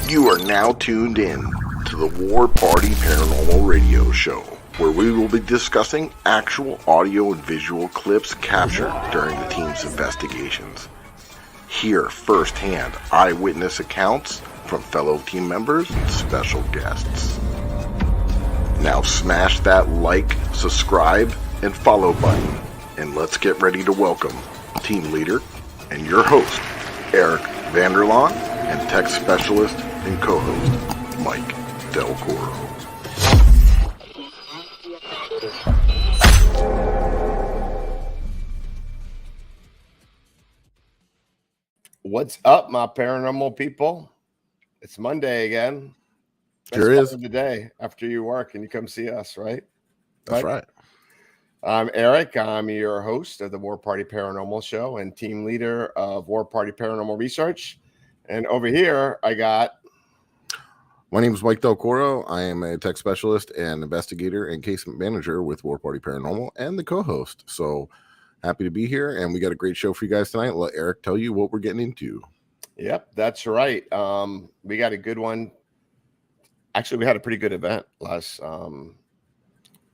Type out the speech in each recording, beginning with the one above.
You are now tuned in to the War Party Paranormal Radio Show, where we will be discussing actual audio and visual clips captured during the team's investigations. Hear firsthand eyewitness accounts from fellow team members and special guests. Now smash that like, subscribe, and follow button, and let's get ready to welcome team leader and your host, Eric Vanderlaan, and tech specialist and co-host, Mike Delcoro. What's up, my paranormal people? It's Monday again. Sure is. The day after you work and you come see us, right? That's right. I'm Eric. I'm your host of the War Party Paranormal Show and team leader of War Party Paranormal Research. And over here, I got... My name is Mike Delcoro. I am a tech specialist and investigator and case manager with War Party Paranormal and the co-host. So happy to be here, and we got a great show for you guys tonight. Let Eric tell you what we're getting into. Yep, that's right. We got a good one. Actually, we had a pretty good event last...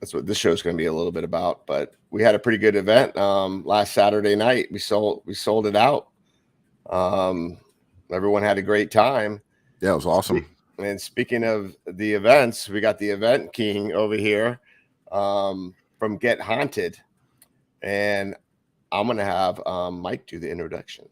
that's what this show is going to be a little bit about, but we had a pretty good event last Saturday night. We sold it out. Everyone had a great time. Yeah, it was awesome. And speaking of the events, we got the event king over here from Get Haunted, and I'm going to have Mike do the introduction.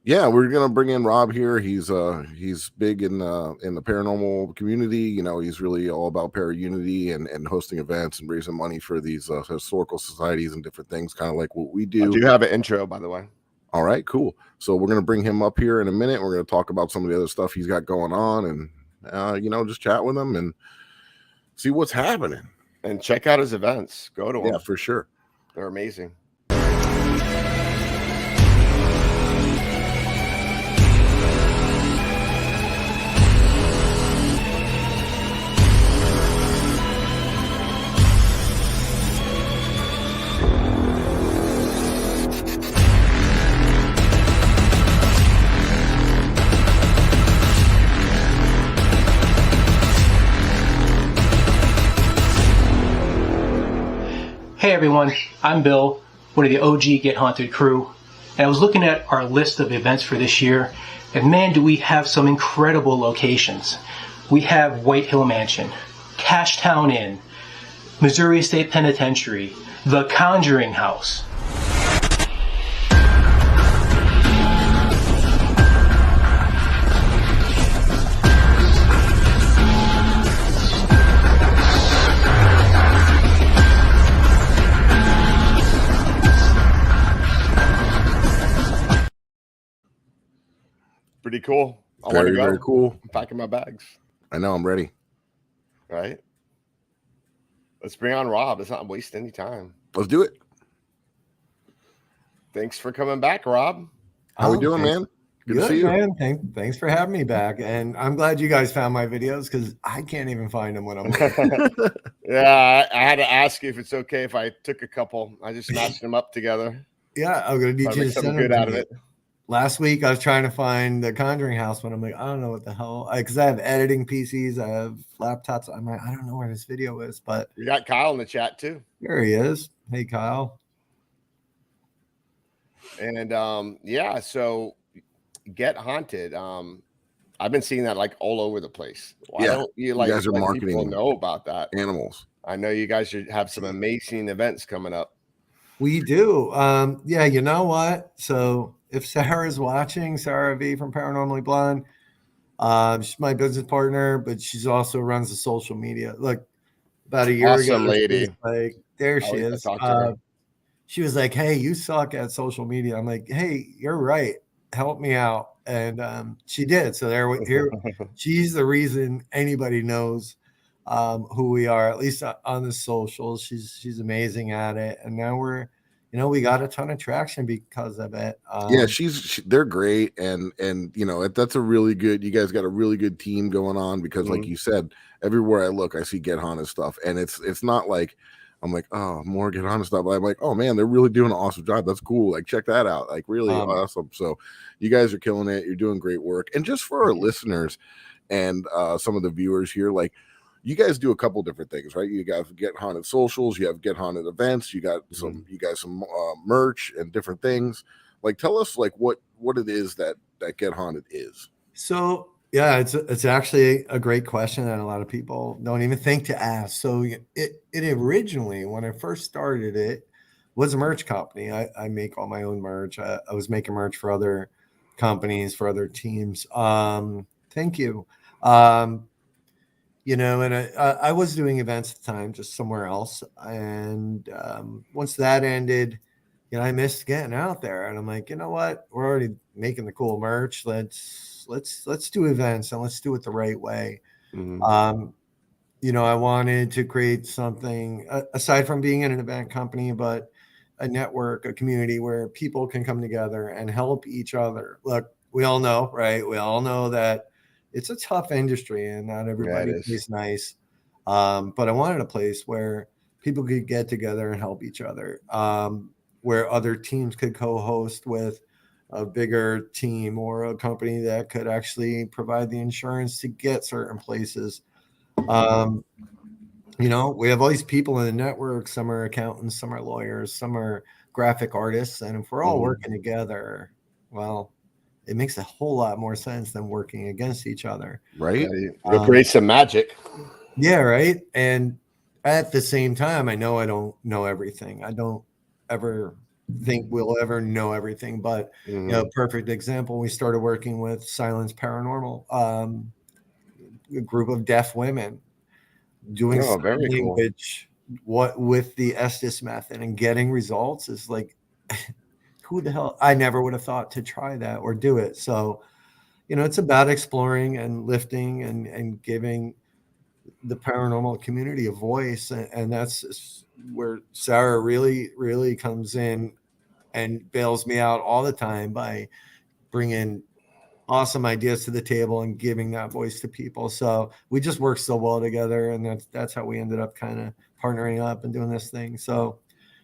Yeah, we're gonna bring in Rob here. He's big in the paranormal community. You know, he's really all about para-unity and hosting events and raising money for these historical societies and different things, kind of like what we do. I do have an intro, by the way. All right, cool. So we're gonna bring him up here in a minute. We're gonna talk about some of the other stuff he's got going on, and just chat with him and see what's happening. And check out his events. Go to them. Yeah, for sure. They're amazing. Hey everyone, I'm Bill, one of the OG Get Haunted crew, and I was looking at our list of events for this year, and man, do we have some incredible locations. We have White Hill Mansion, Cashtown Inn, Missouri State Penitentiary, The Conjuring House. Pretty cool. I Very, want to go. very cool. I'm packing my bags. I know. I'm ready. Right? Let's bring on Rob. Let's not waste any time. Let's do it. Thanks for coming back, Rob. How we doing, man? Good to see you, man. Thanks for having me back, and I'm glad you guys found my videos because I can't even find them when I'm. Yeah, I had to ask you if it's okay if I took a couple. I just mashed them up together. Yeah, I'm gonna need you to something send good them out to of me. it. Last week I was trying to find the Conjuring House, but I'm like, I don't know what the hell, because I have editing PCs, I have laptops. I'm like, I don't know where this video is, but We got Kyle in the chat too. there he is. Hey, Kyle. And yeah, so Get Haunted. I've been seeing that like all over the place. Why Yeah, don't you guys are let marketing people know about that? animals. I know you guys should have some amazing events coming up. We do. Yeah, you know what? So if Sarah's watching, Sarah V from Paranormally Blonde, she's my business partner, but she's also runs the social media. Look, about a year Awesome ago, lady. like there she Always is. talk to her. She was like, "Hey, you suck at social media." I'm like, "Hey, you're right. Help me out." And she did. So here, she's the reason anybody knows who we are, at least on the socials. She's amazing at it, and now we got a ton of traction because of it. Yeah, they're great, and that's a really good. You guys got a really good team going on because, like you said, everywhere I look, I see Get Haunted stuff, and it's not like I'm like, oh, more Get Haunted stuff. I'm like, oh man, they're really doing an awesome job. That's cool. Like, check that out. Like, really awesome. So you guys are killing it. You're doing great work. And just for our listeners and some of the viewers here, like, you guys do a couple different things, right? You guys Get Haunted socials, you have Get Haunted events, you got some, you guys some merch and different things. Like, tell us like what it is that Get Haunted is. So yeah, it's actually a great question that a lot of people don't even think to ask. So it originally, when I first started it, was a merch company. I make all my own merch. I was making merch for other companies, for other teams. Thank you. You know, and I was doing events at the time, just somewhere else. And once that ended, you know, I missed getting out there. And I'm like, you know what? We're already making the cool merch. Let's do events and let's do it the right way. You know, I wanted to create something aside from being in an event company, but a network, a community where people can come together and help each other. Look, we all know, right? We all know that it's a tough industry and not everybody plays nice. But I wanted a place where people could get together and help each other, where other teams could co-host with a bigger team or a company that could actually provide the insurance to get certain places. You know, we have all these people in the network. Some are accountants, some are lawyers, some are graphic artists. And if we're all working together, well, it makes a whole lot more sense than working against each other. Right. It'll create some magic. Yeah. Right. And at the same time, I know I don't know everything. I don't ever think we'll ever know everything, but you know, perfect example, we started working with Silence Paranormal, a group of deaf women doing very cool. language, what with the Estes method and getting results is like, who the hell? I never would have thought to try that or do it. So, you know, it's about exploring and lifting and giving the paranormal community a voice. And that's where Sarah really comes in and bails me out all the time by bringing awesome ideas to the table and giving that voice to people. So we just work so well together, and that's how we ended up kind of partnering up and doing this thing. So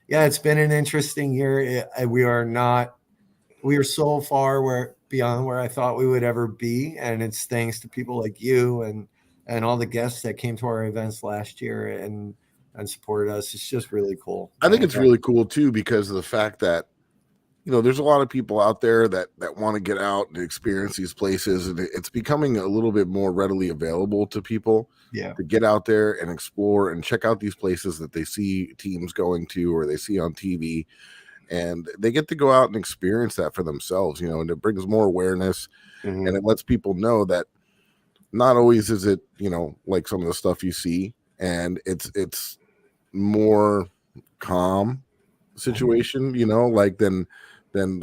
yeah, it's been an interesting year. We are so far beyond where I thought we would ever be, and it's thanks to people like you and all the guests that came to our events last year and supported us. It's just really cool. I think it's really cool too, because of the fact that, you know, there's a lot of people out there that want to get out and experience these places, and it's becoming a little bit more readily available to people to get out there and explore and check out these places that they see teams going to or they see on TV, and they get to go out and experience that for themselves, you know, and it brings more awareness and it lets people know that not always is it, you know, like some of the stuff you see, and it's more calm situation, you know, like than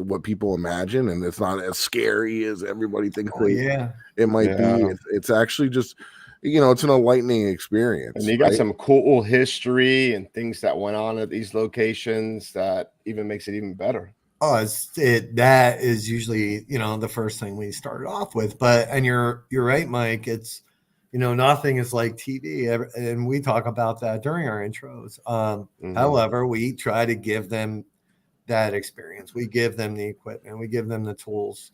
what people imagine, and it's not as scary as everybody thinks it might be. It's actually just, you know, it's an enlightening experience. And you got some cool history and things that went on at these locations that even makes it even better. Oh, that is usually, you know, the first thing we started off with. But and you're right, Mike. It's, you know, nothing is like TV, and we talk about that during our intros. However, we try to give them that experience. We give them the equipment. We give them the tools.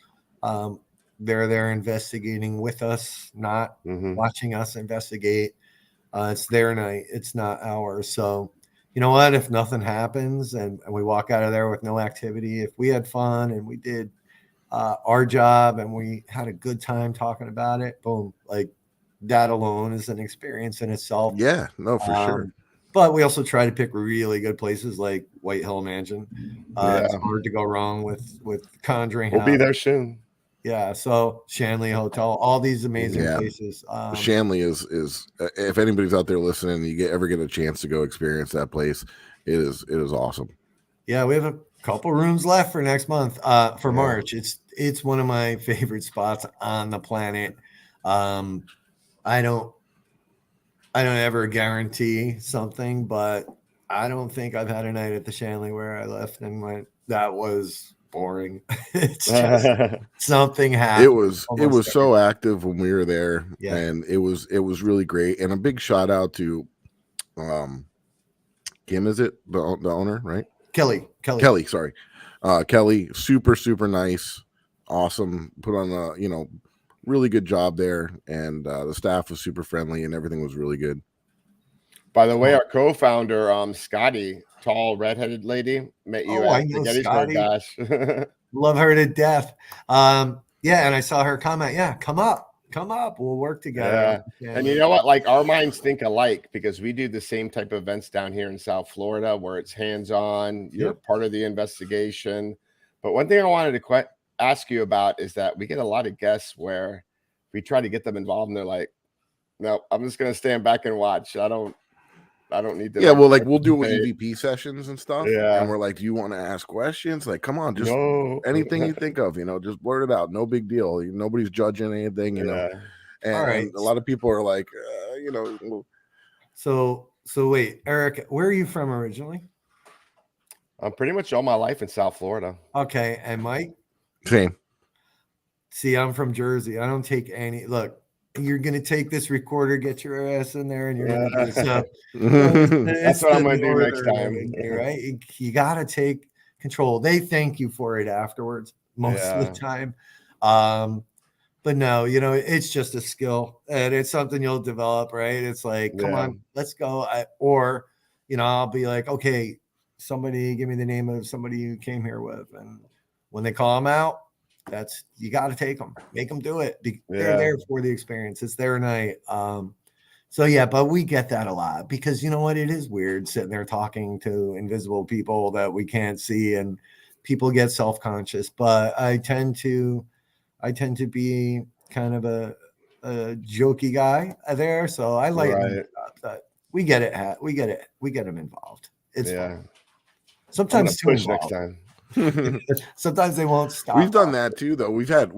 They're there investigating with us, not watching us investigate. It's their night. It's not ours. So, you know what? If nothing happens and we walk out of there with no activity, if we had fun and we did our job and we had a good time talking about it, boom, like that alone is an experience in itself. Yeah, no, for sure. But we also try to pick really good places like White Hill Mansion. It's hard to go wrong with Conjuring. We'll be there soon. Yeah, so Shanley Hotel, all these amazing places. Shanley is if anybody's out there listening and you ever get a chance to go experience that place, it is awesome. Yeah, we have a couple rooms left for next month. For March. It's one of my favorite spots on the planet. I don't ever guarantee something, but I don't think I've had a night at the Shanley where I left and went, that was boring. It's just something happened. It was so active when we were there, and it was really great. And a big shout out to Kim, is it the owner, right? Kelly. Sorry. Kelly, super nice, awesome. Put on a really good job there, and the staff was super friendly, and everything was really good. By the way, our co-founder, Scotty, tall redheaded lady, met you I at know the Gettysburg Scotty. Bash. Love her to death. Yeah, and I saw her comment. Yeah, come up. We'll work together. Yeah. And you know what? Like, our minds think alike because we do the same type of events down here in South Florida where it's hands-on. You're part of the investigation. But one thing I wanted to ask you about is that we get a lot of guests where we try to get them involved and they're like, no, I'm just going to stand back and watch. I don't need to. Yeah, well, like we'll do EVP sessions and stuff. Yeah. And we're like, do you want to ask questions? Like, come on, just anything you think of, just blurt it out. No big deal. Nobody's judging anything, know. And a lot of people are like, So wait, Eric, where are you from originally? I'm pretty much all my life in South Florida. Okay, and Mike? Same. See, I'm from Jersey. I don't take any. Look, you're gonna take this recorder, get your ass in there, and you're gonna do stuff. That's what I'm gonna do next time, right? You gotta take control. They thank you for it afterwards most of the time. But no, it's just a skill, and it's something you'll develop, right? It's like, come on, let's go. I'll be like, okay, somebody give me the name of somebody you came here with, and when they call them out, you got to take them, make them do it. They're there for the experience. It's their night. But we get that a lot because you know what? It is weird sitting there talking to invisible people that we can't see, and people get self-conscious. But I tend to be kind of a jokey guy there, so I like that. We get it. We get it. We get them involved. It's fun. Sometimes too involved. Next time. Sometimes they won't stop. We've done that too, though. We've had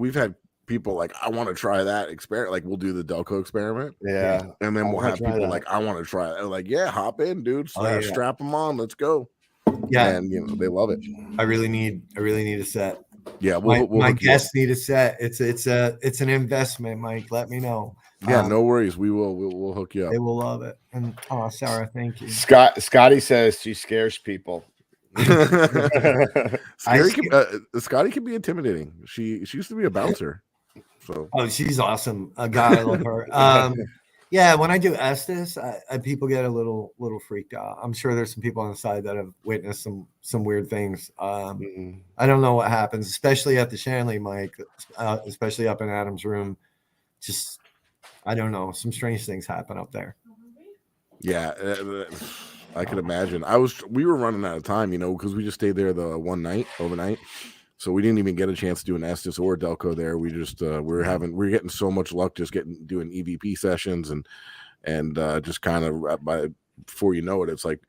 people like, I want to try that experiment. Like we'll do the Delco experiment. Yeah. And then we'll have people like, I want to try it. They're like, yeah, hop in, dude. Strap them on. Let's go. Yeah. And they love it. I really need a set. Yeah. My guests need a set. It's an investment, Mike. Let me know. Yeah, no worries. We'll hook you up. They will love it. And Sarah, thank you. Scotty says she scares people. Scotty can be intimidating. She used to be a bouncer. So she's awesome. God, I love her. Yeah, when I do Estes, people get a little freaked out. I'm sure there's some people on the side that have witnessed some weird things. I don't know what happens, especially at the Shanley, Mike, especially up in Adam's room. Just, I don't know. Some strange things happen up there. Yeah, I could imagine. We were running out of time, because we just stayed there the one night overnight. So we didn't even get a chance to do an Estes or Delco there. We just we're getting so much luck just doing EVP sessions and just kind of before you know it, it's like,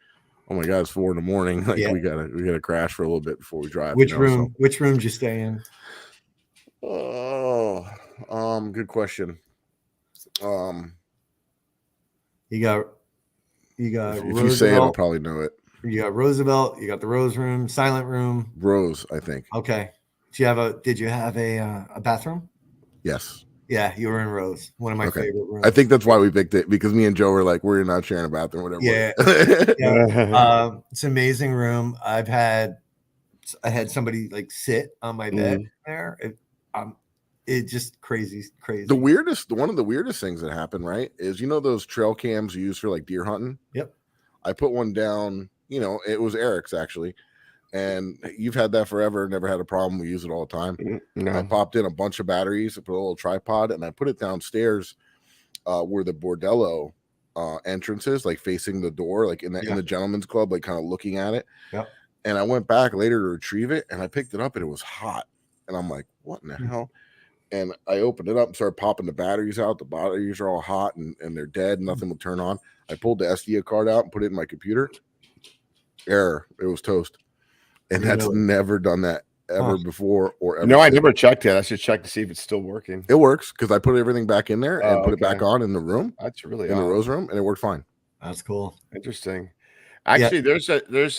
oh my God, it's 4 a.m. Like we gotta crash for a little bit before we drive. Which room did you stay in? Oh, good question. You got if Roosevelt. You say it, I'll probably know it. You got Roosevelt. You got the Rose room, silent room. Rose, I think. Okay. Did you have a bathroom? Yes. Yeah, you were in Rose. One of my favorite rooms. I think that's why we picked it, because me and Joe were like, we're not sharing a bathroom, whatever. Yeah. It's an amazing room. I had somebody like sit on my bed there. It just crazy. One of the weirdest things that happened, right, is those trail cams you use for like deer hunting? Yep. I put one down, it was Eric's actually, and you've had that forever, never had a problem. We use it all the time. No. I popped in a bunch of batteries, I put a little tripod, and I put it downstairs where the bordello entrance is, like facing the door, like in the gentleman's club, like kind of looking at it. Yep. And I went back later to retrieve it, and I picked it up, and it was hot. And I'm like, what in the hell? And I opened it up and started popping the batteries out. The batteries are all hot and they're dead. Nothing will turn on. I pulled the SD card out and put it in my computer. Error. It was toast. And that's never done that ever before or ever. No, I never checked it. I should check to see if it's still working. It works because I put everything back in there and put it back on in the room. That's really in the Rose room, and it worked fine. That's cool. Interesting. Actually, there's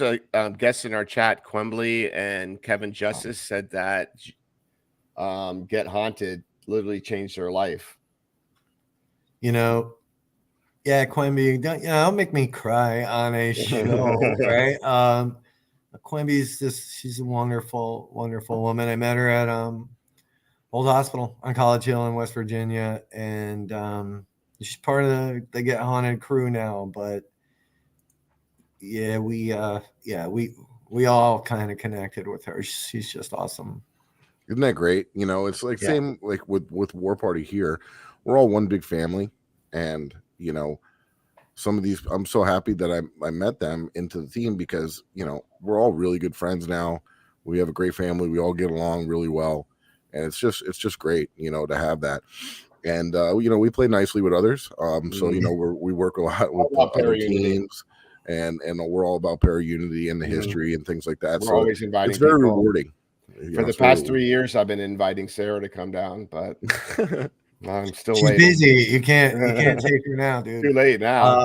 a guest in our chat, Quembley and Kevin Justice, said that Get Haunted literally changed their life. Yeah, Quimby, don't make me cry on a show, right? Quimby's she's a wonderful, wonderful woman. I met her at Old Hospital on College Hill in West Virginia, and she's part of the Get Haunted crew now. But yeah, we all kind of connected with her. She's just awesome. Isn't that great? You know, it's like same like with War Party here. We're all one big family, and you know, some of these, I'm so happy that I met them into the team because you know we're all really good friends now. We have a great family. We all get along really well, and it's just great, you know, to have that. And you know, we play nicely with others. So you know, we work a lot with other teams, and we're all about para-unity and the history and things like that. We're so always inviting it's very people. rewarding. For the past 3 years, I've been inviting Sarah to come down, but I'm still She's waiting. busy. You can't take her now, dude. Too late now.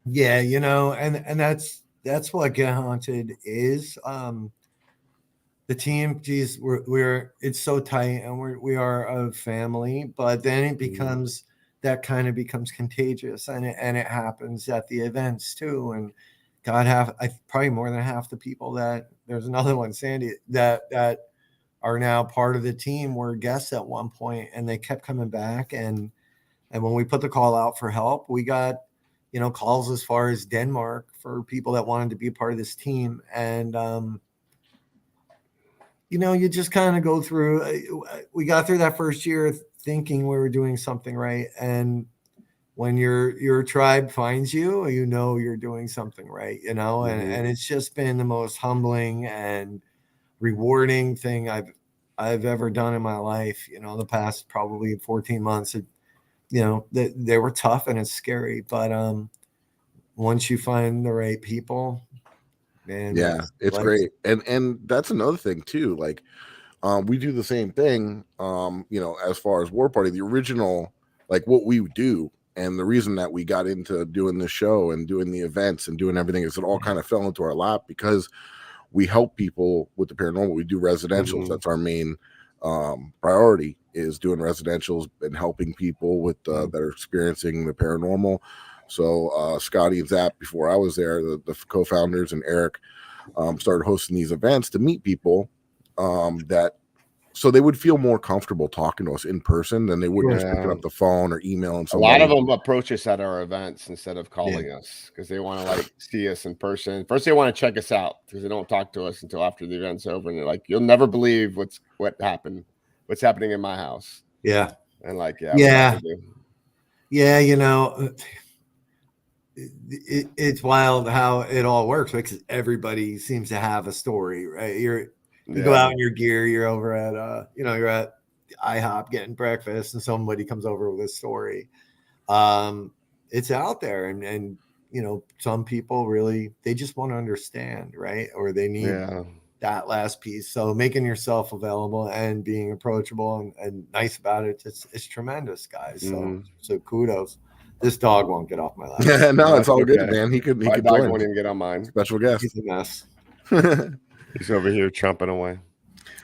Yeah, you know, and that's what Get Haunted is. The team, geez, we're it's so tight, and we are a family. But then it becomes becomes contagious, and it happens at the events too. And God, probably more than half the people that there's another one, Sandy, that are now part of the team were guests at one point, and they kept coming back. And when we put the call out for help, we got, you know, calls as far as Denmark for people that wanted to be a part of this team. And you know, you just kind of go through. We got through that first year thinking we were doing something right, and when your tribe finds you, you know you're doing something right, you know. And it's just been the most humbling and rewarding thing I've ever done in my life. You know, the past probably 14 months, you know, they were tough and it's scary, but once you find the right people, man, yeah, it's great. And that's another thing too. Like, we do the same thing. You know, as far as War Party, the original, like what we do, and the reason that we got into doing this show and doing the events and doing everything is it all kind of fell into our lap because we help people with the paranormal. We do residentials. That's our main priority, is doing residentials and helping people with that are experiencing the paranormal. So Scotty and Zap, before I was there, the co-founders, and Eric started hosting these events to meet people that so they would feel more comfortable talking to us in person than they would just picking up the phone or emailing somebody. A lot of them approach us at our events instead of calling us because they want to like see us in person. First, they want to check us out because they don't talk to us until after the event's over, and they're like, "You'll never believe what's happening in my house." Yeah, and like, yeah, you know. It's wild how it all works because everybody seems to have a story, right? You go out in your gear, you're over at you're at IHOP getting breakfast, and somebody comes over with a story. It's out there, and you know, some people really, they just want to understand, right? Or they need that last piece. So making yourself available and being approachable and nice about it, it's tremendous, guys. So kudos. This dog won't get off my lap. No, it's all good, man. He could my dog join. won't even get on mine. Special guest. He's a mess. He's over here chomping away.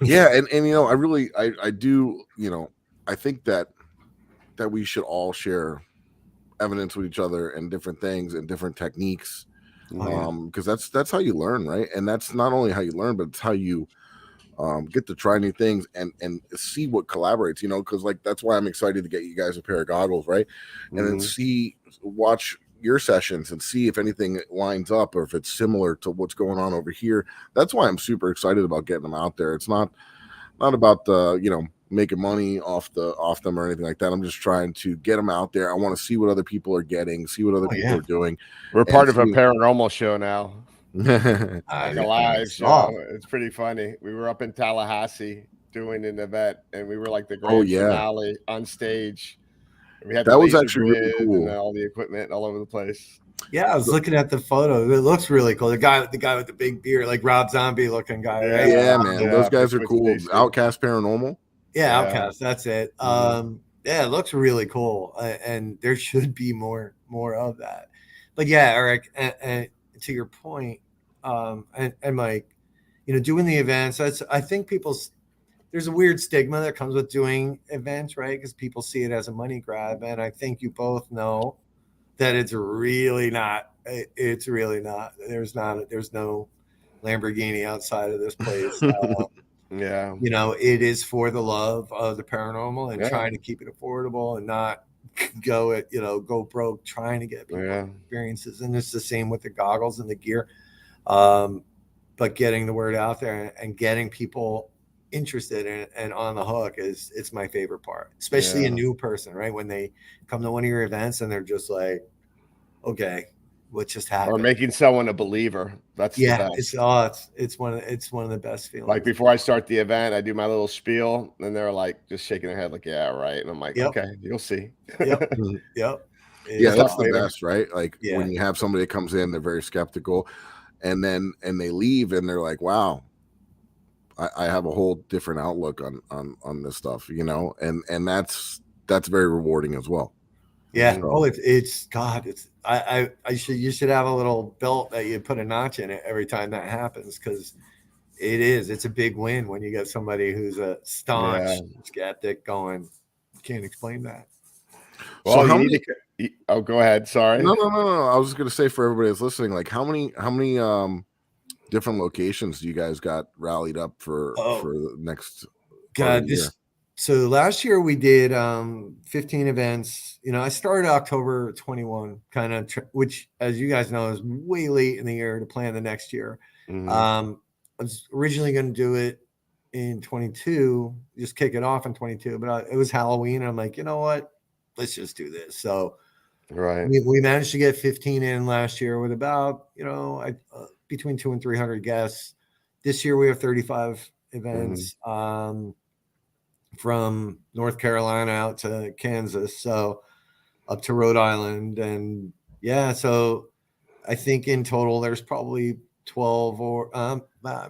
Yeah, and you know, I do, you know, I think that we should all share evidence with each other and different things and different techniques, because that's how you learn, right? And that's not only how you learn, but it's how you get to try new things and see what collaborates, you know, because like that's why I'm excited to get you guys a pair of goggles, right? And then watch your sessions and see if anything lines up or if it's similar to what's going on over here. That's why I'm super excited about getting them out there. It's not about the, you know, making money off them or anything like that. I'm just trying to get them out there. I want to see what other people are getting, see what other people are doing. We're part of a paranormal show now. Like a live show. It's pretty funny. We were up in Tallahassee doing an event, and we were like the grand finale on stage. We had that was actually really cool. And all the equipment all over the place. Yeah, I was looking at the photo. It looks really cool. The guy with the big beard, like Rob Zombie looking guy, right? Yeah, man. Those guys are cool. Outcast Paranormal. Yeah, Outcast. That's it. Yeah, it looks really cool, and there should be more of that. But yeah, Eric, and to your point, and Mike, you know, doing the events. I think people there's a weird stigma that comes with doing events, right? Because people see it as a money grab, and I think you both know that it's really not. It's really not. There's no Lamborghini outside of this place. Yeah. You know, it is for the love of the paranormal and Yeah. trying to keep it affordable and not go broke trying to get people experiences. And it's the same with the goggles and the gear. But getting the word out there and getting people interested in it and on the hook it's my favorite part, especially a new person, right? When they come to one of your events and they're just like, okay, what just happened? Or making someone a believer. That's the best. It's one of the best feelings. Like before I start the event, I do my little spiel, and they're like just shaking their head, like, "Yeah, right." And I'm like, "Okay, you'll see." Yep. Yeah, that's the best, right? Like when you have somebody that comes in, they're very skeptical, and they leave, and they're like, "Wow, I have a whole different outlook on this stuff," you know, and that's very rewarding as well. Yeah. So, you should have a little belt that you put a notch in it every time that happens, because it's a big win when you get somebody who's a staunch skeptic going, can't explain that. Well, so go ahead. Sorry. No. I was just gonna say, for everybody that's listening, like how many different locations do you guys got rallied up for the next year? So last year we did 15 events. You know, I started October 21, kind of, which, as you guys know, is way late in the year to plan the next year. Mm-hmm. I was originally going to do it in 22, just kick it off in 22, but it was Halloween. And I'm like, you know what? Let's just do this. So we managed to get 15 in last year with about, between 200 and 300 guests. This year we have 35 events. Mm-hmm. From North Carolina out to Kansas, so up to Rhode Island. And so I think in total there's probably 12 or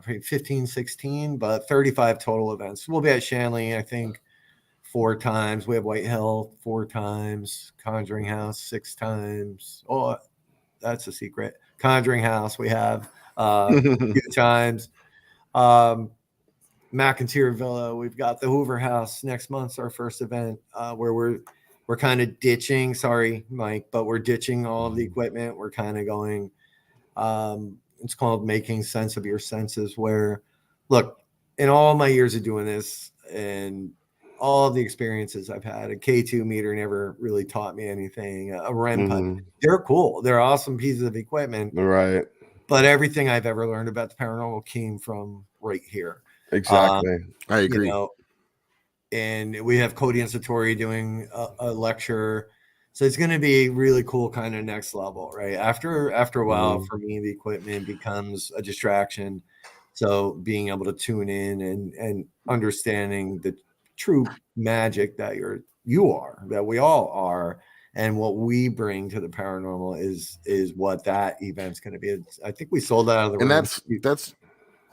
15, 16, but 35 total events. We'll be at Shanley, I think, 4 times. We have White Hill 4 times, Conjuring House 6 times. Oh, that's a secret. Conjuring House we have a few times. McIntyre Villa, we've got the Hoover House next month's our first event, where we're kind of ditching, sorry Mike, but we're ditching all of the equipment. We're kind of going, it's called making sense of your senses, where, look, in all my years of doing this and all of the experiences I've had, a K2 meter never really taught me anything. A REM pipe, they're cool, they're awesome pieces of equipment, right? But everything I've ever learned about the paranormal came from right here. Exactly. I agree. And we have Cody and Satori doing a lecture. So it's going to be really cool, kind of next level, right? After a while, for me, the equipment becomes a distraction. So being able to tune in and understanding the true magic that that we all are, and what we bring to the paranormal is what that event's going to be. I think we sold out of the room. And that's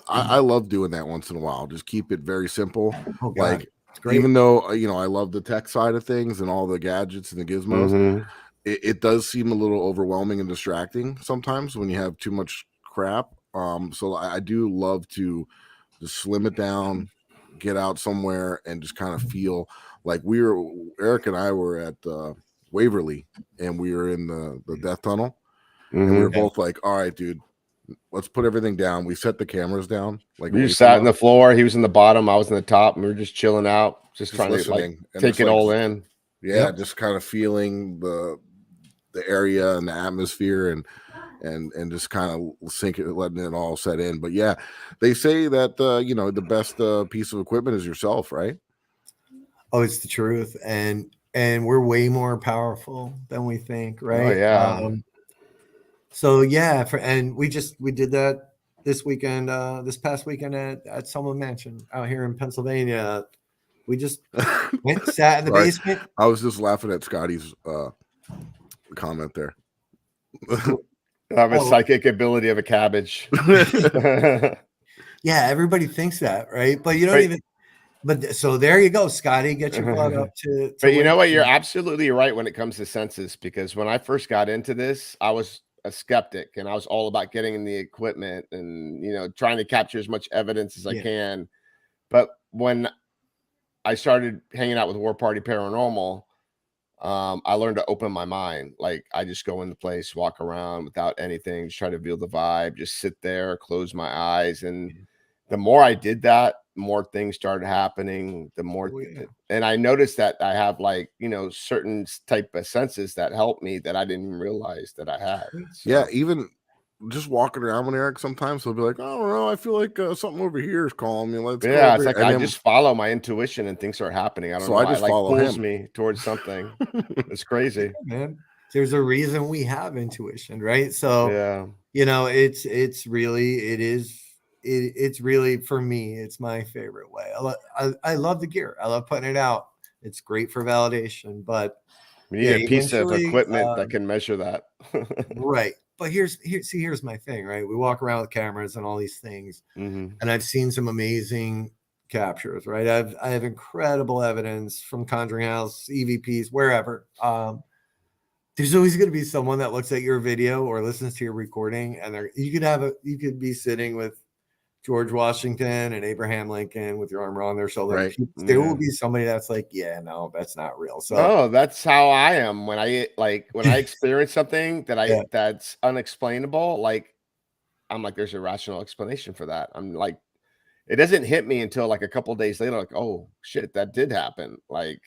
I love doing that once in a while. Just keep it very simple. Oh, God. Like, even though, I love the tech side of things and all the gadgets and the gizmos, it does seem a little overwhelming and distracting sometimes when you have too much crap. So I do love to just slim it down, get out somewhere, and just kind of feel like Eric and I were at Waverly, and we were in the death tunnel, and we were both like, all right, dude, let's put everything down. We set the cameras down. Like, we just sat on the floor. He was in the bottom. I was in the top. And we were just chilling out, just trying to take it all in. Yeah, just kind of feeling the area and the atmosphere, and just kind of letting it all set in. But yeah, they say that the best piece of equipment is yourself, right? Oh, it's the truth, and we're way more powerful than we think, right? Oh yeah. So yeah, we did that this weekend, this past weekend at Summer Mansion out here in Pennsylvania. We just sat in the basement. I was just laughing at Scotty's comment there. I have a psychic ability of a cabbage. Yeah, everybody thinks that, right? But you don't even. But so there you go, Scotty. Get your blood up to but you know what? You're absolutely right when it comes to senses, because when I first got into this, I was a skeptic, and I was all about getting in the equipment and trying to capture as much evidence as I can. But when I started hanging out with War Party Paranormal, I learned to open my mind. Like I just go in the place, walk around without anything, just try to feel the vibe, just sit there, close my eyes. And the more I did that, more things started happening. The more, and I noticed that I have like, certain type of senses that help me that I didn't even realize that I had. So. Yeah, even just walking around with Eric, sometimes he'll be like, "I don't know, I feel like something over here is calling me. Let's go." Yeah, over it's like here." I And then, just follow my intuition and things are happening. I don't so know. I just Like follow pulls him. me towards something. It's crazy. Man, there's a reason we have intuition, right? So Yeah. it's really it's really, for me, it's my favorite way. I love the gear. I love putting it out. It's great for validation, but We need a piece of eventually, equipment that can measure that. right. But here's my thing, right? We walk around with cameras and all these things, Mm-hmm. and I've seen some amazing captures, right? I have incredible evidence from Conjuring House, EVPs, wherever. There's always going to be someone that looks at your video or listens to your recording, and you could be sitting with George Washington and Abraham Lincoln with your arm around their shoulder. Right. There will be somebody that's like, yeah, no, that's not real. So No, that's how I am when I experience something that that's unexplainable. Like I'm like, there's a rational explanation for that. I'm like, it doesn't hit me until like a couple of days later. Like, oh shit, that did happen. Like,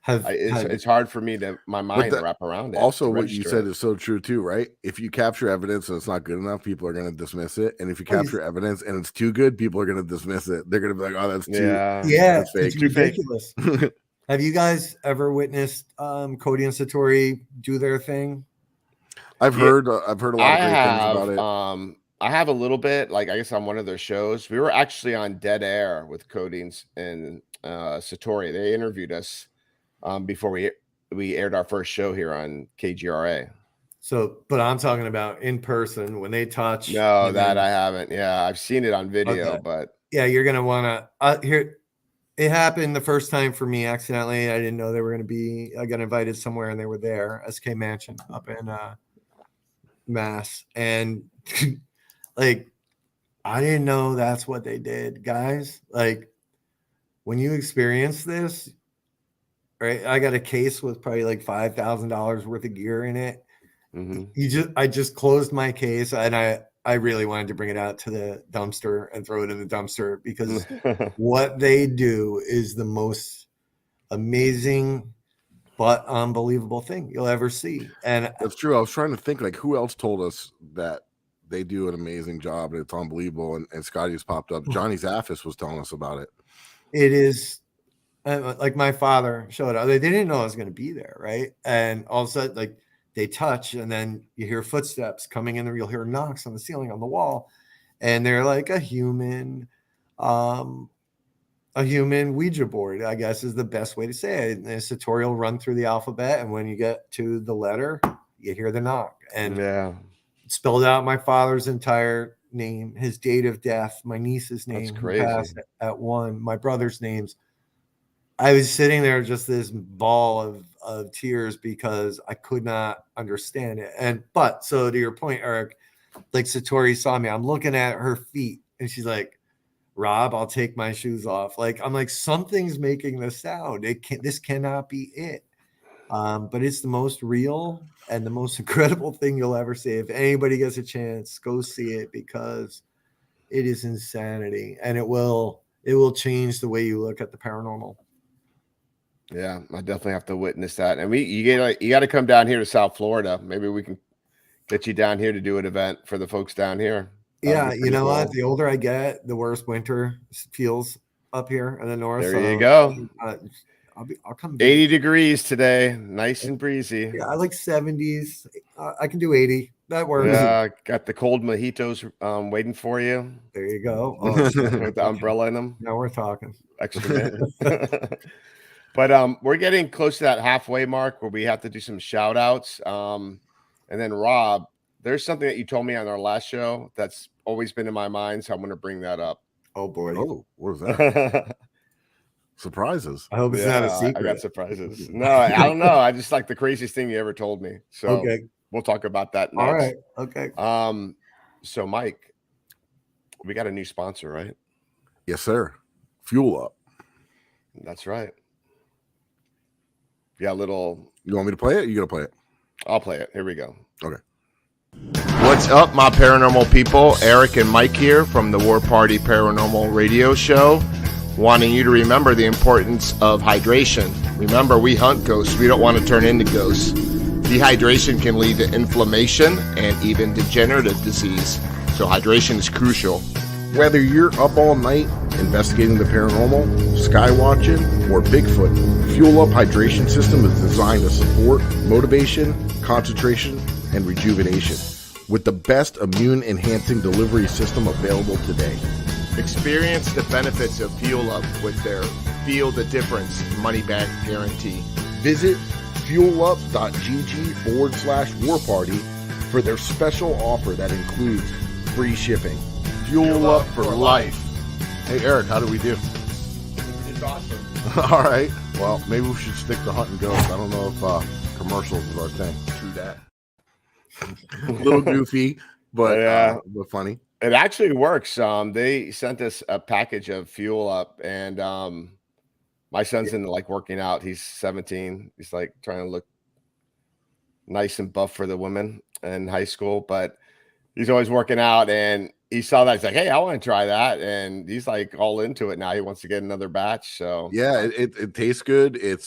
it's hard for me my mind to wrap around it. Also, what you said is so true too, right? If you capture evidence and it's not good enough, people are going to dismiss it. And if you capture evidence and it's too good, people are going to dismiss it. They're going to be like, "Oh, that's that's fake. It's ridiculous." Have you guys ever witnessed Cody and Satori do their thing? I've heard a lot of great things about it. I have a little bit. Like, I guess on one of their shows, we were actually on Dead Air with Cody and Satori. They interviewed us before we aired our first show here on KGRA. So, but I'm talking about in person when they touch. No, that I haven't. Yeah, I've seen it on video, but yeah, you're gonna want to hear. It happened the first time for me accidentally. I didn't know they were going to be. I got invited somewhere and they were there, SK Mansion up in Mass, and like I didn't know that's what they did, guys. Like when you experience this, right? I got a case with probably like $5,000 worth of gear in it. Mm-hmm. I just closed my case, and I really wanted to bring it out to the dumpster and throw it in the dumpster, because what they do is the most amazing but unbelievable thing you'll ever see. And that's true. I was trying to think, like, who else told us that they do an amazing job and it's unbelievable. And Scotty's popped up. Johnny Zaffis was telling us about it. It is like my father showed up. They didn't know I was going to be there, right? And all of a sudden, like, they touch, and then you hear footsteps coming in there. You'll hear knocks on the ceiling, on the wall, and they're like a human Ouija board, I guess is the best way to say it. And the tutorial run through the alphabet, and when you get to the letter, you hear the knock, and it spelled out my father's entire name, his date of death, my niece's name, who passed at 1, my brother's names. I was sitting there just this ball of tears because I could not understand it. But so to your point, Eric, like Satori saw me, I'm looking at her feet and she's like, "Rob, I'll take my shoes off." Like, I'm like, something's making this sound. This cannot be it. But it's the most real and the most incredible thing you'll ever see. If anybody gets a chance, go see it, because it is insanity, and it will change the way you look at the paranormal. Yeah, I definitely have to witness that. And you got to come down here to South Florida. Maybe we can get you down here to do an event for the folks down here. Yeah, you know what? The older I get, the worse winter feels up here in the north. There you go. I'll come. 80 degrees today, nice and breezy. Yeah, I like 70s. I can do 80. That works. Yeah, got the cold mojitos waiting for you. There you go. With the umbrella in them. Now we're talking. Extra mint. But we're getting close to that halfway mark where we have to do some shout outs. And then Rob, there's something that you told me on our last show that's always been in my mind, so I'm going to bring that up. Oh boy. Oh, what is that? Surprises. I hope it's not a secret. I got surprises. No, I don't know. I just like the craziest thing you ever told me. So we'll talk about that next. All right. Okay. So Mike, we got a new sponsor, right? Yes, sir. Fuel Up. That's right. Yeah, little. You want me to play it? Or you gonna play it? I'll play it. Here we go. Okay. What's up, my paranormal people? Eric and Mike here from the War Party Paranormal Radio Show, wanting you to remember the importance of hydration. Remember, we hunt ghosts. We don't want to turn into ghosts. Dehydration can lead to inflammation and even degenerative disease. So hydration is crucial. Whether you're up all night investigating the paranormal, sky watching, or Bigfoot, Fuel Up Hydration System is designed to support motivation, concentration, and rejuvenation with the best immune-enhancing delivery system available today. Experience the benefits of Fuel Up with their Feel the Difference money-back guarantee. Visit fuelup.gg/War Party for their special offer that includes free shipping. Fuel Up for life. Hey, Eric, how do we do? It's awesome. All right. Well, maybe we should stick to hunting ghosts. I don't know if commercials is our thing. True that. A little goofy, but funny. It actually works. They sent us a package of Fuel Up, and my son's into like working out. He's 17. He's like trying to look nice and buff for the women in high school, but he's always working out, and he saw that. He's like, "Hey, I want to try that," and he's like all into it now. He wants to get another batch. So yeah, it tastes good. It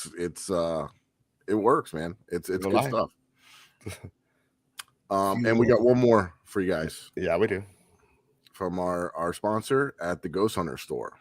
works, man. It's good stuff. And we got one more for you guys. Yeah, we do. From our sponsor at the Ghost Hunter store.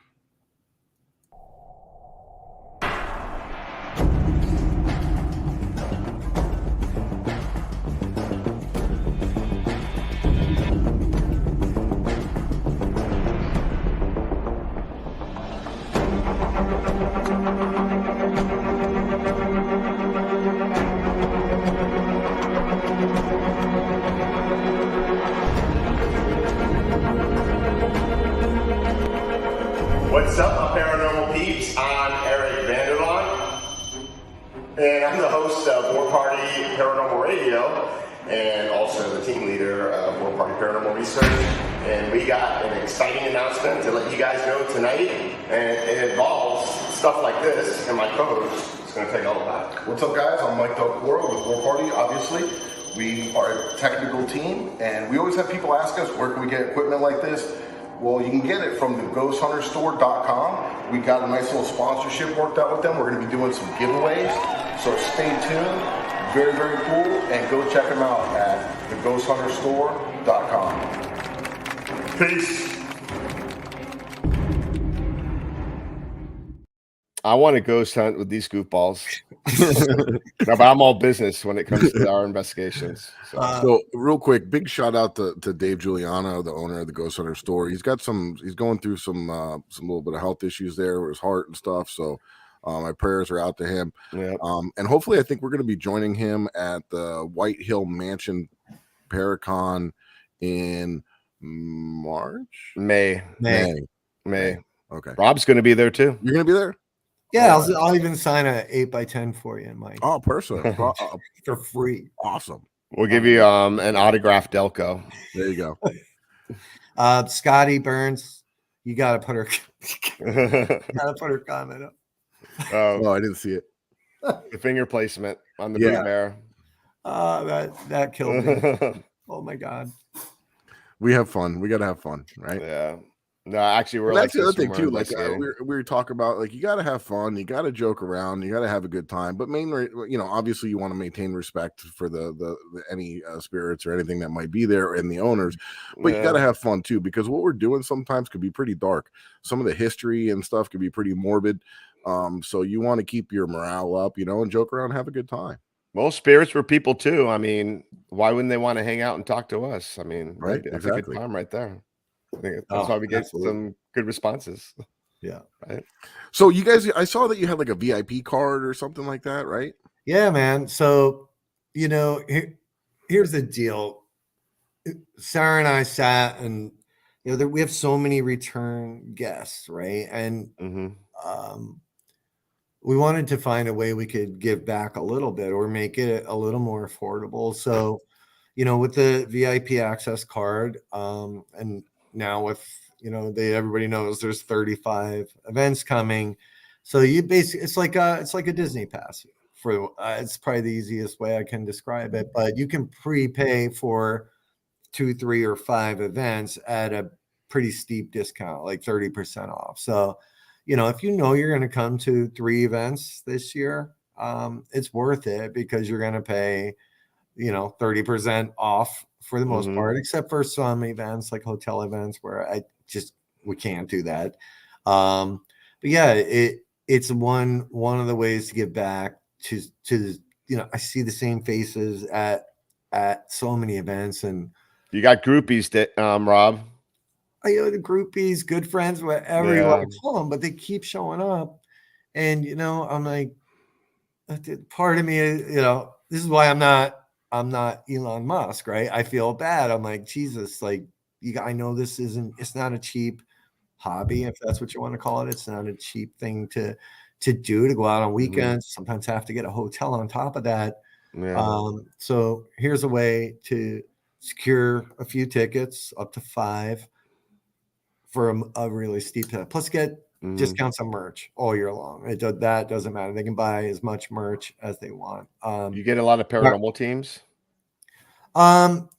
What's up, my paranormal peeps? I'm Eric Vanderlaan, and I'm the host of War Party Paranormal Radio, and also the team leader of War Party Paranormal Research. And we got an exciting announcement to let you guys know tonight, and it involves stuff like this, and my co-host is going to tell you all about it. What's up, guys? I'm Mike Delcoro with War Party, obviously. We are a technical team, and we always have people ask us, where can we get equipment like this? Well, you can get it from the ghosthunterstore.com. We got a nice little sponsorship worked out with them. We're going to be doing some giveaways, so stay tuned. Very, very cool, and go check them out at theghosthunterstore.com. Peace. I want to ghost hunt with these goofballs. No, but I'm all business when it comes to our investigations. So real quick, big shout out to Dave Giuliano, the owner of the Ghost Hunter store. He's going through some little bit of health issues there with his heart and stuff. So my prayers are out to him. Yep. And hopefully I think we're going to be joining him at the White Hill Mansion Paracon in March? May. Okay. Rob's going to be there too. You're going to be there? Yeah, I'll even sign a 8x10 for you, Mike. Oh, personally. For free. Awesome. We'll give you an autographed Delco. There you go. Scotty Burns, you gotta put her comment up. Oh, I didn't see it. The finger placement on the bear. That killed me. Oh my god. We have fun. We gotta have fun, right? Yeah. No, actually, we're that's like the other thing too. Like we were talking about, like you got to have fun, you got to joke around, you got to have a good time. But mainly, obviously, you want to maintain respect for the any spirits or anything that might be there and the owners. But you got to have fun too, because what we're doing sometimes could be pretty dark. Some of the history and stuff could be pretty morbid. So you want to keep your morale up, and joke around, and have a good time. Well, spirits were people too. I mean, why wouldn't they want to hang out and talk to us? I mean, right? That's exactly. a good time right there. I think that's why we get some good responses. Yeah. Right. So you guys, I saw that you had like a VIP card or something like that, right? Yeah, man. So, here's the deal. Sarah and I sat and, we have so many return guests, right? And we wanted to find a way we could give back a little bit or make it a little more affordable. So, with the VIP access card, and now with everybody knows there's 35 events coming, So you basically, it's like a Disney pass for, it's probably the easiest way I can describe it, but you can prepay for 2, 3, or 5 events at a pretty steep discount, like 30% off. So, if you know you're going to come to 3 events this year, it's worth it because you're going to pay, 30% off for the most part, except for some events like hotel events where we can't do that. But yeah, it's one of the ways to give back to I see the same faces at so many events, and You got groupies that Rob. the groupies, good friends, whatever you want to call them, but they keep showing up. And I'm like, part of me, this is why I'm not Elon Musk, right? I feel bad. I'm like, Jesus, like I know it's not a cheap hobby, if that's what you want to call it. It's not a cheap thing to do, to go out on weekends. Sometimes have to get a hotel on top of that. So here's a way to secure a few tickets, up to 5, for a really steep plus get discounts on merch all year long. That doesn't matter. They can buy as much merch as they want. You get a lot of paranormal teams. I'm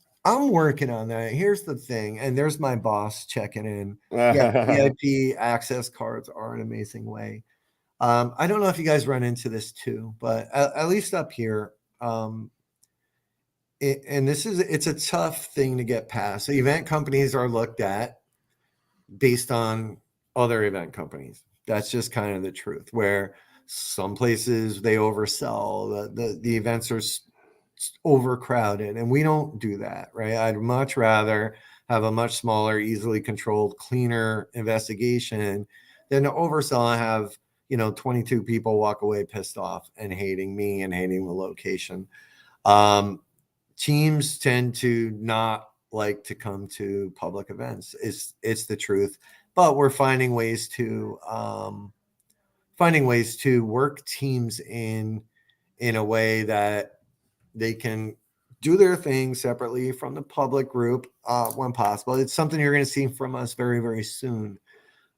working on that. Here's the thing, and there's my boss checking in. Yeah, VIP access cards are an amazing way. I don't know if you guys run into this too, but at least up here, it's a tough thing to get past. So event companies are looked at based on other event companies. That's just kind of the truth, where some places they oversell, the events are overcrowded, and we don't do that, right? I'd much rather have a much smaller, easily controlled, cleaner investigation than to oversell and have 22 people walk away pissed off and hating me and hating the location. Teams tend to not like to come to public events. It's the truth, but we're finding ways to work teams in a way that they can do their thing separately from the public group when possible. It's something you're going to see from us very, very soon.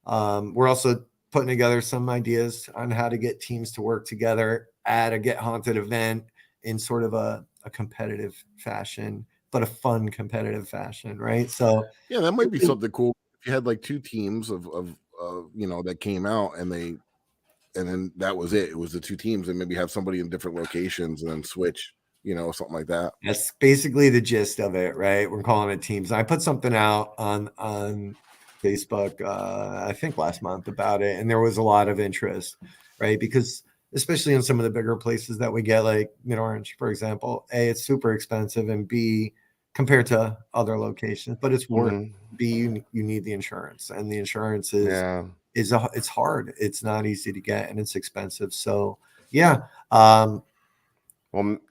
We're also putting together some ideas on how to get teams to work together at a Get Haunted event in sort of a competitive fashion, but a fun competitive fashion, right? So yeah, that might be something cool if you had like 2 teams of that came out, and then that was it. It was the 2 teams, and maybe have somebody in different locations and then switch, something like that. That's basically the gist of it, right? We're calling it teams. I put something out on Facebook, I think last month, about it, and there was a lot of interest, right? Because especially in some of the bigger places that we get, like Mid-Orange, for example, A, it's super expensive, and B, compared to other locations, but it's worth. B, you need the insurance, and the insurance it's hard. It's not easy to get, and it's expensive. So yeah. Well,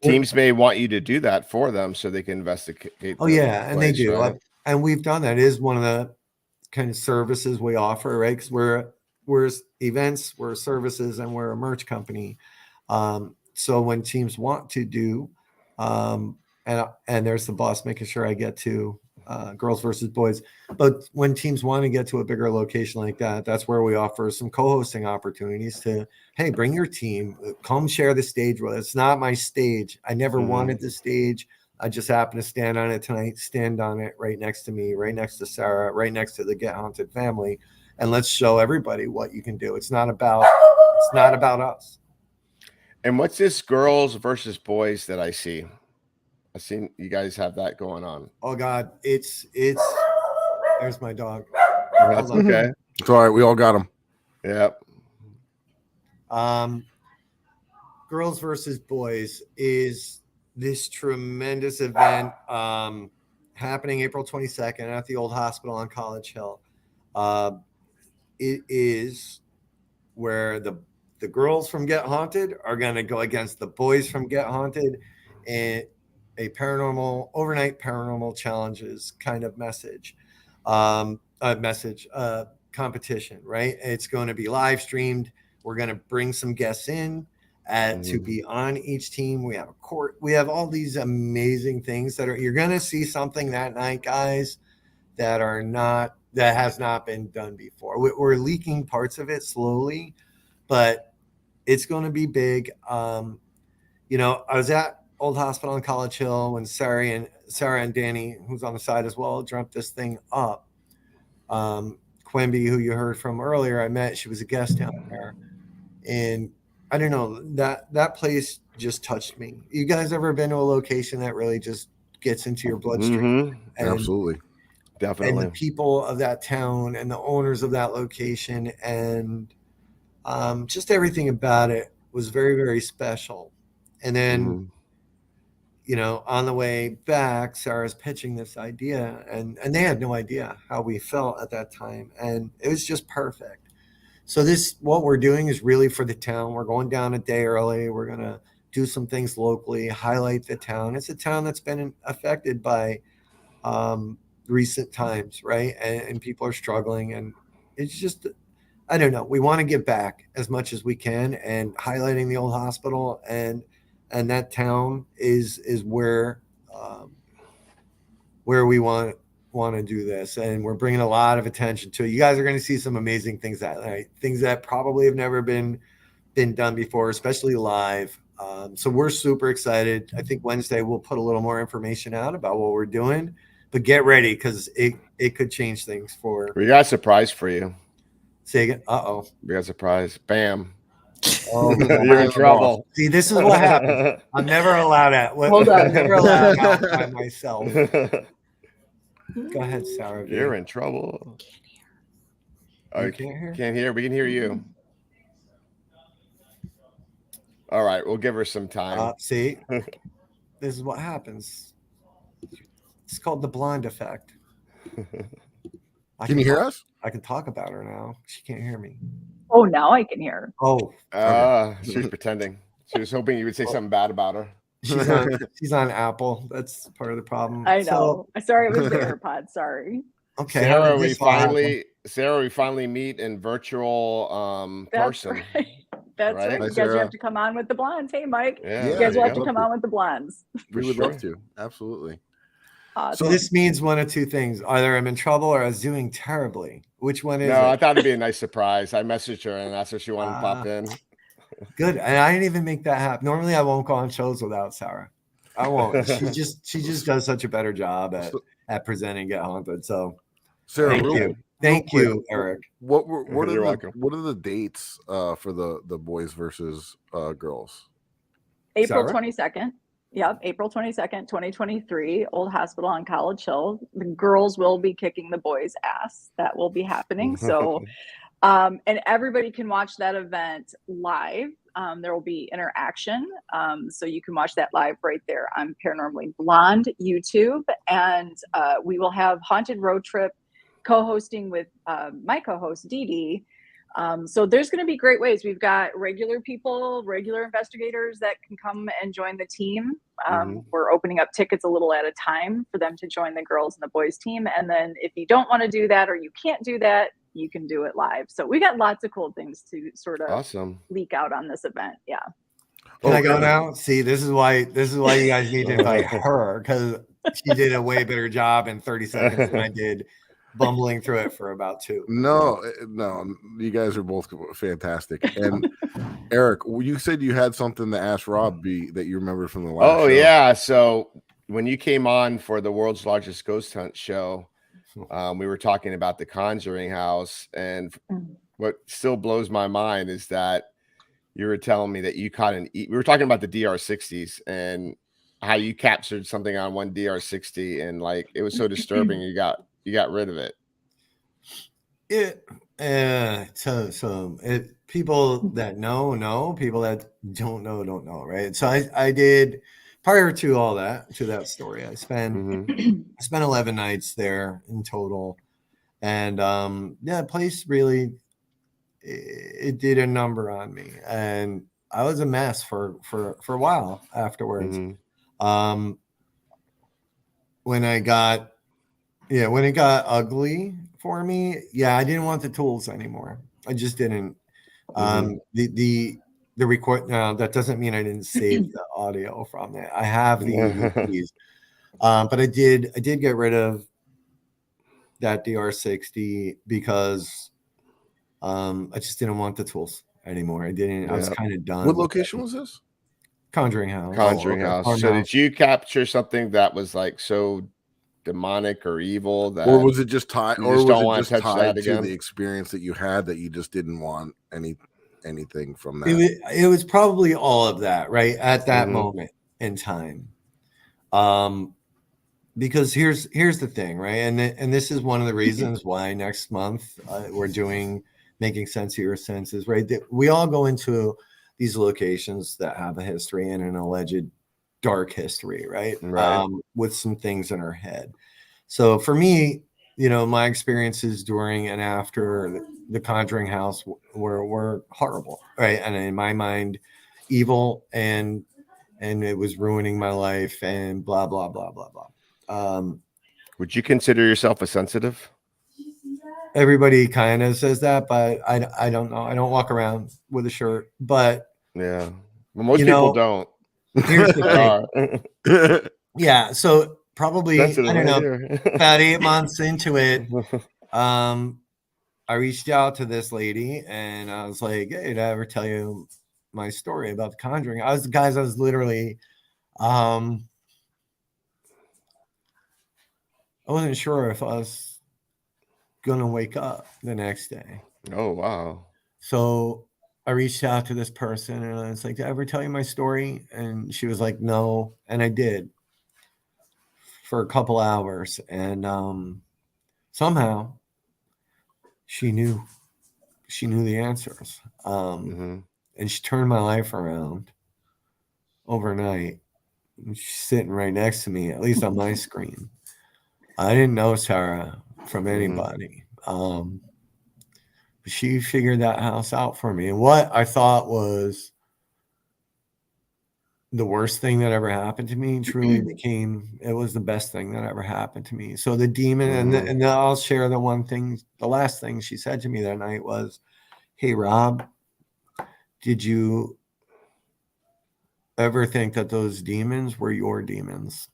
teams may want you to do that for them so they can investigate. Oh yeah, and they do. Right? And we've done that. It is one of the kind of services we offer, right? Because we're events, we're services, and we're a merch company. So when teams want to do, and there's the boss making sure I get to girls versus boys. But when teams want to get to a bigger location like that, that's where we offer some co-hosting opportunities to, hey, bring your team, come share the stage with us. It's not my stage. I never wanted the stage. I just happen to stand on it tonight, stand on it right next to me, right next to Sarah, right next to the Get Haunted family. And let's show everybody what you can do. It's not about us. And what's this girls versus boys that I see? I've seen you guys have that going on. Oh God, it's there's my dog. That's okay. It's all right. We all got them. Yep. Girls versus boys is this tremendous event happening April 22nd at the old hospital on College Hill. It is where the girls from Get Haunted are going to go against the boys from Get Haunted, and a overnight paranormal challenges kind of competition, right? It's going to be live streamed. We're going to bring some guests in to be on each team. We have a court. We have all these amazing things you're going to see something that night, guys, that has not been done before. We're leaking parts of it slowly, but it's going to be big. You know, I was at Old Hospital on College Hill when Sarah and Danny, who's on the side as well, dreamt this thing up. Quimby, who you heard from earlier, I met. She was a guest down there, and I don't know, that place just touched me. You guys ever been to a location that really just gets into your bloodstream? And, Absolutely. Definitely. and the people of that town and the owners of that location and just everything about it was very, very special. And then, you know, on the way back, Sarah's pitching this idea, and they had no idea how we felt at that time, and it was just perfect. So what we're doing is really for the town. We're going down a day early. We're going to do some things locally, highlight the town. It's a town that's been affected by recent times, right? And people are struggling, and it's just, I don't know. We want to give back as much as we can, and highlighting the old hospital and that town is where we want to do this, and we're bringing a lot of attention to it. You guys are going to see some amazing things that night, things that probably have never been done before, especially live. So we're super excited. I think Wednesday we'll put a little more information out about what we're doing, but get ready because it could change things for. We got a surprise for you. Say again. Uh-oh. We got a surprise. Bam. Oh, you're in trouble. See, this is what happens. I'm never allowed at. Hold on. I'm never allowed out by myself. Go ahead, Sarah. You're in trouble. You can't hear? Can't hear. We can hear you. All right, we'll give her some time. See, this is what happens. It's called the blonde effect. Can you hear us? I can talk about her now. She can't hear me. Oh, now I can hear. Oh, she was pretending. She was hoping you would say something bad about her. she's on Apple. That's part of the problem. I know. Sorry, it was the AirPods. Sorry. Okay. Sarah, we finally meet in virtual person. Right. That's right. Hi, You guys Sarah. have to come on with the blondes. Hey, Mike. Yeah, you guys will have go. to come on with the blondes. We would love to. Absolutely. So this means one of two things. Either I'm in trouble or I was doing terribly. Which one is it? No, I thought it'd be a nice surprise. I messaged her and asked her if she wanted to pop in. Good. And I didn't even make that happen. Normally I won't go on shows without Sarah. I won't. She just does such a better job at presenting Get Haunted. So Sarah, thank you, Eric. What are welcome. the dates for the boys versus girls? April Sarah? 22nd. Yep, April 22nd, 2023, Old Hospital on College Hill. The girls will be kicking the boys' ass. That will be happening. So, and everybody can watch that event live. There will be interaction. So you can watch that live right there on Paranormally Blonde YouTube. And we will have Haunted Road Trip co-hosting with my co-host, Dee Dee. So there's going to be great ways. We've got regular people, regular investigators that can come and join the team. We're opening up tickets a little at a time for them to join the girls and the boys team. And then if you don't want to do that or you can't do that, you can do it live. So we got lots of cool things to sort of leak out on this event. Yeah. Can I go now? See, this is why you guys need to invite her, because she did a way better job in 30 seconds than I did bumbling through it for about 2. No, you guys are both fantastic. And Eric, you said you had something to ask Rob that you remember from the last show. Yeah. So when you came on for the world's largest ghost hunt show, we were talking about the Conjuring house, and what still blows my mind is that you were telling me that you caught we were talking about the DR60s and how you captured something on one DR60, and like it was so disturbing you got rid of it. People that know, people that don't know, right? So I did, prior to all that, to that story, I spent 11 nights there in total, and the place really it did a number on me, and I was a mess for a while afterwards. When it got ugly for me, I didn't want the tools anymore. I just didn't. The record now, that doesn't mean I didn't save the audio from it. I have the EVPs. But I did get rid of that DR60 because I just didn't want the tools. anymore. I didn't. I was Yeah. kind of done. What with location it. was this? Conjuring House. Conjuring okay. House. So Farmhouse. did you capture something that was like so demonic or evil that Or was it just tied? you Or just was don't it wanna just touch tied that to again? the experience that you had that you just didn't want anything from It that? was, it was probably all of that, right? At that Mhm. moment in time. Because here's the thing, right? And this is one of the reasons why next month we're doing Making Sense of Your Senses, right? That we all go into these locations that have a history and an alleged dark history, right? Right. With some things in our head. So for me, my experiences during and after the Conjuring House were horrible, right? And in my mind, evil, and it was ruining my life, and blah blah blah blah blah. Would you consider yourself a sensitive? Everybody kind of says that, but I don't know. I don't walk around with a shirt, but Yeah. Well, most people don't. here's the I thing. are. Yeah, so probably Sensitive I don't right know, here. about 8 months into it, I reached out to this lady and I was like, "Hey, did I ever tell you my story about the Conjuring?" I was literally, I wasn't sure if I was gonna wake up the next day. Oh, wow. So I reached out to this person and I was like, "Did I ever tell you my story?" And she was like, "No," and I did for a couple hours, and somehow she knew the answers, Mhm. and she turned my life around overnight. She's sitting right next to me, at least on my screen. I didn't know Sarah from Mhm. anybody. But she figured that house out for me. And what I thought was the worst thing that ever happened to me truly became, it was the best thing that ever happened to me. So the demon, Mhm. and I'll share the last thing she said to me that night was, "Hey, Rob, did you ever think that those demons were your demons?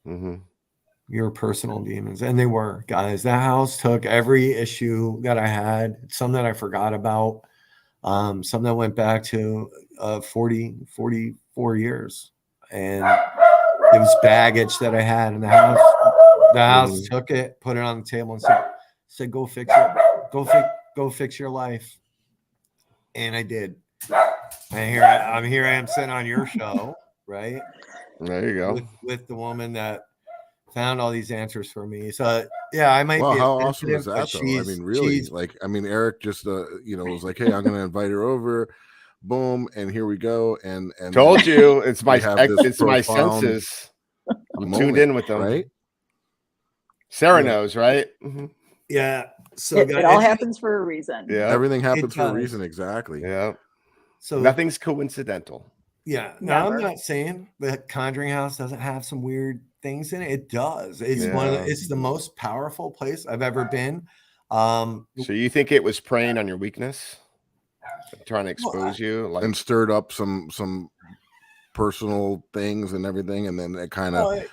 Mhm. Your personal demons?" And they were, guys. That house took every issue that I had, some that I forgot about, some that went back to 44 years. And it was baggage that I had in the house. The house Mhm. took it, put it on the table, and said, "Go fix it. Go fix your life." And I did. And here I am sitting on your show, right? There you go. With the woman that found all these answers for me. So yeah, I might Wow, be a how awesome is sensitive, but that though? I mean, really, like, I mean, Eric just was like, "Hey, I'm gonna invite her over." Boom, and here we go. And Told then you it's we have this it's my profound senses. I'm tuned moment, in with them. right? Sarah Yeah. knows, right? Mhm. Yeah. So It all happens for a reason. Yeah. Everything happens It for a does. reason, exactly. Yeah. So Nothing's coincidental. yeah. Now I'm Never. not saying that Conjuring House doesn't have some weird things in it. It does. It's Yeah. it's the most powerful place I've ever been. So you think it was preying on your weakness, trying to Well, expose you? Like, And stirred up some personal things and everything, and then it kind of well,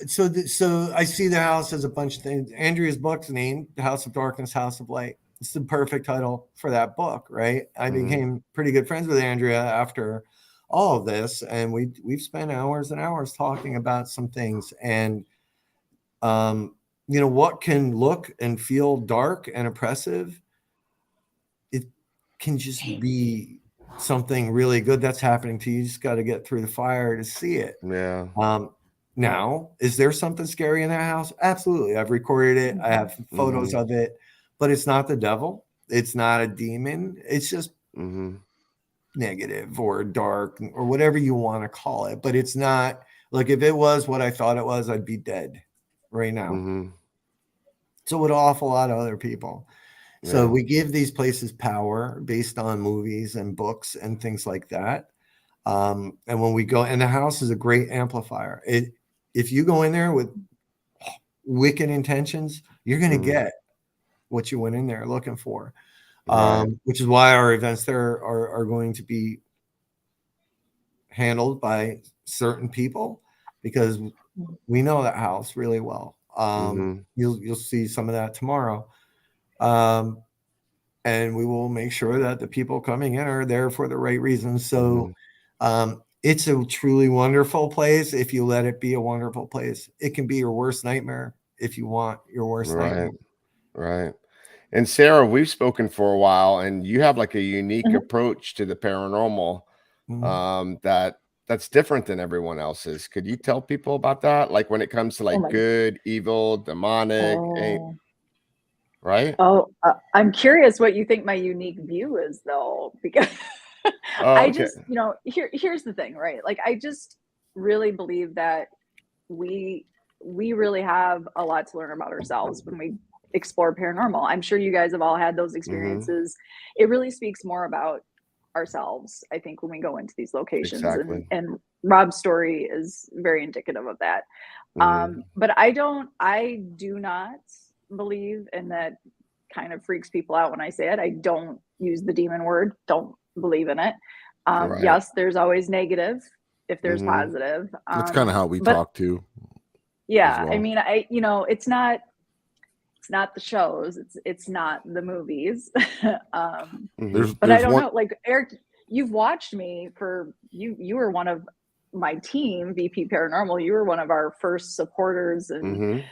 so I see the house as a bunch of things. Andrea's book's named House of Darkness, House of Light. It's the perfect title for that book, right? I Mhm. became pretty good friends with Andrea after all of this, and we've spent hours and hours talking about some things. And what can look and feel dark and oppressive, it can just be something really good that's happening to you. You just got to get through the fire to see it. yeah. Now, is there something scary in that house? Absolutely. I've recorded it. I have photos of it, but it's not the devil. It's not a demon. It's just Mhm. negative or dark or whatever you want to call it. But it's not like, if it was what I thought it was, I'd be dead right now. Mhm. So would an awful lot of other people. So Yeah. we give these places power based on movies and books and things like that. And when we go, and the house is a great amplifier. If you go in there with wicked intentions, you're going to Mhm. get what you went in there looking for. Right. Which is why our events there are going to be handled by certain people, because we know that house really well. Mhm. You'll see some of that tomorrow. and we will make sure that the people coming in are there for the right reasons. So it's a truly wonderful place if you let it be a wonderful place. It can be your worst nightmare if you want your worst nightmare. Right. And Sarah, we've spoken for a while, and you have like a unique approach to the paranormal that's different than everyone else's. Could you tell people about that? Like when it comes to like good, evil, demonic, right? I'm curious what you think my unique view is, though, because just, here's the thing, right? Like, I just really believe that we really have a lot to learn about ourselves when we explore paranormal. I'm sure you guys have all had those experiences. It really speaks more about ourselves, I think, when we go into these locations. And Rob's story is very indicative of that. But I do not believe, and that kind of freaks people out when I say it, I don't use the demon word, don't believe in it. Yes, there's always negative if there's positive. That's kind of how we talk too. Yeah, well. I mean, it's not the shows, it's not the movies. But I don't know, like, Eric, you've watched me for you were one of my team, VP Paranormal. You were one of our first supporters and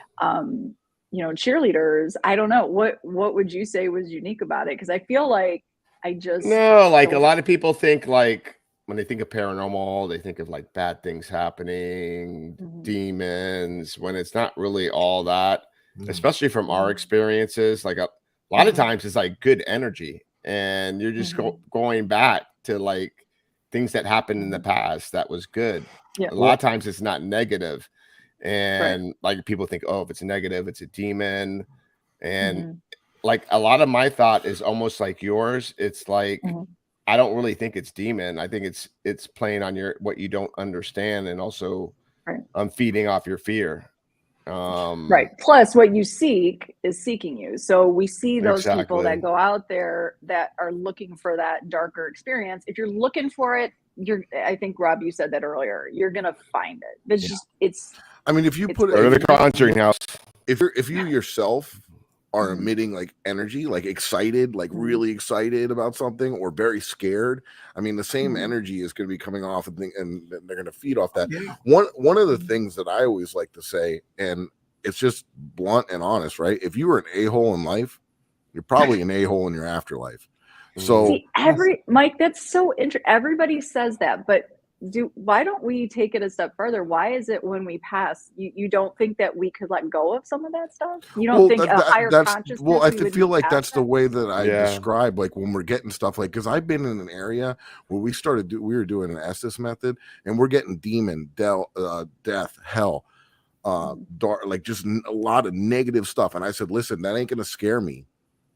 cheerleaders. I don't know, what would you say was unique about it? Because I feel like a lot of people think, like, when they think of paranormal, they think of like bad things happening, demons, when it's not really all that, especially from our experiences. Like a lot of times it's like good energy, and you're just going back to like things that happened in the past that was good. A lot of times it's not negative. And like people think, oh, if it's negative, it's a demon. And like a lot of my thought is almost like yours. It's like, I don't really think it's demon. I think it's playing on what you don't understand, and also feeding off your fear. Plus what you seek is seeking you. So we see those people that go out there that are looking for that darker experience. If you're looking for it, I think, Rob, you said that earlier, you're gonna find it. It's I mean, if you put it in the Conjuring house, if you yourself are emitting like energy, like excited, like really excited about something, or very scared, I mean, the same energy is going to be coming off and they're going to feed off that. One of the things that I always like to say, and it's just blunt and honest, right? If you were an a-hole in life, you're probably an a-hole in your afterlife. So Mike, that's so interesting. Everybody says that, but why don't we take it a step further? Why is it when we pass, you don't think that we could let go of some of that stuff? You don't think a higher consciousness? Well, I feel like that's the way that I describe, like when we're getting stuff, like, because I've been in an area where we were doing an Estes method, and we're getting demon, death, hell, dark, like just a lot of negative stuff. And I said, listen, that ain't gonna scare me.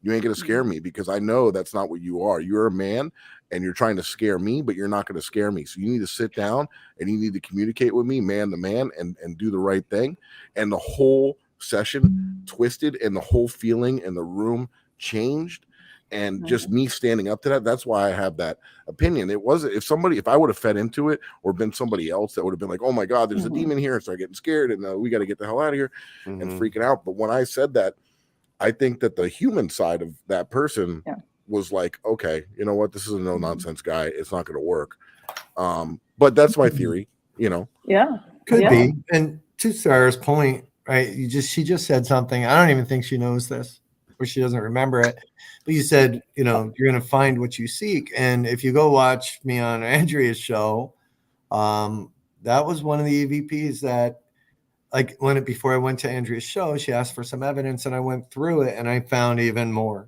You ain't going to scare me, because I know that's not what you are. You're a man, and you're trying to scare me, but you're not going to scare me. So you need to sit down and you need to communicate with me man to man and do the right thing. And the whole session twisted, and the whole feeling in the room changed. And just me standing up to that, that's why I have that opinion. It wasn't, if I would have fed into it or been somebody else, that would have been like, oh my God, there's a demon here, and start getting scared, and we got to get the hell out of here and freaking out. But when I said that, I think that the human side of that person was like, okay, you know what? This is a no nonsense guy. It's not going to work. But that's my theory, Yeah. Could be. And to Sarah's point, right? She just said something. I don't even think she knows this, or she doesn't remember it. But you said, you're going to find what you seek. And if you go watch me on Andrea's show, that was one of the EVPs that, like, before I went to Andrea's show, she asked for some evidence, and I went through it, and I found even more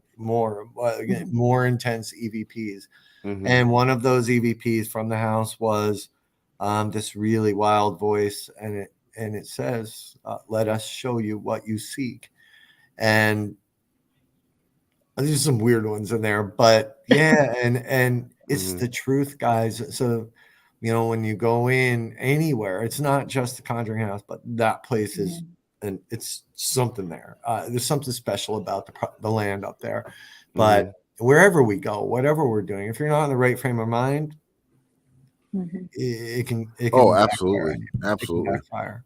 intense EVPs. And one of those EVPs from the house was this really wild voice, and it says, "Let us show you what you seek." And there's some weird ones in there, but and it's the truth, guys. So, when you go in anywhere, it's not just the Conjuring house, but that place is, and it's something there. There's something special about the land up there. But wherever we go, whatever we're doing, if you're not in the right frame of mind, it can absolutely. Backfire.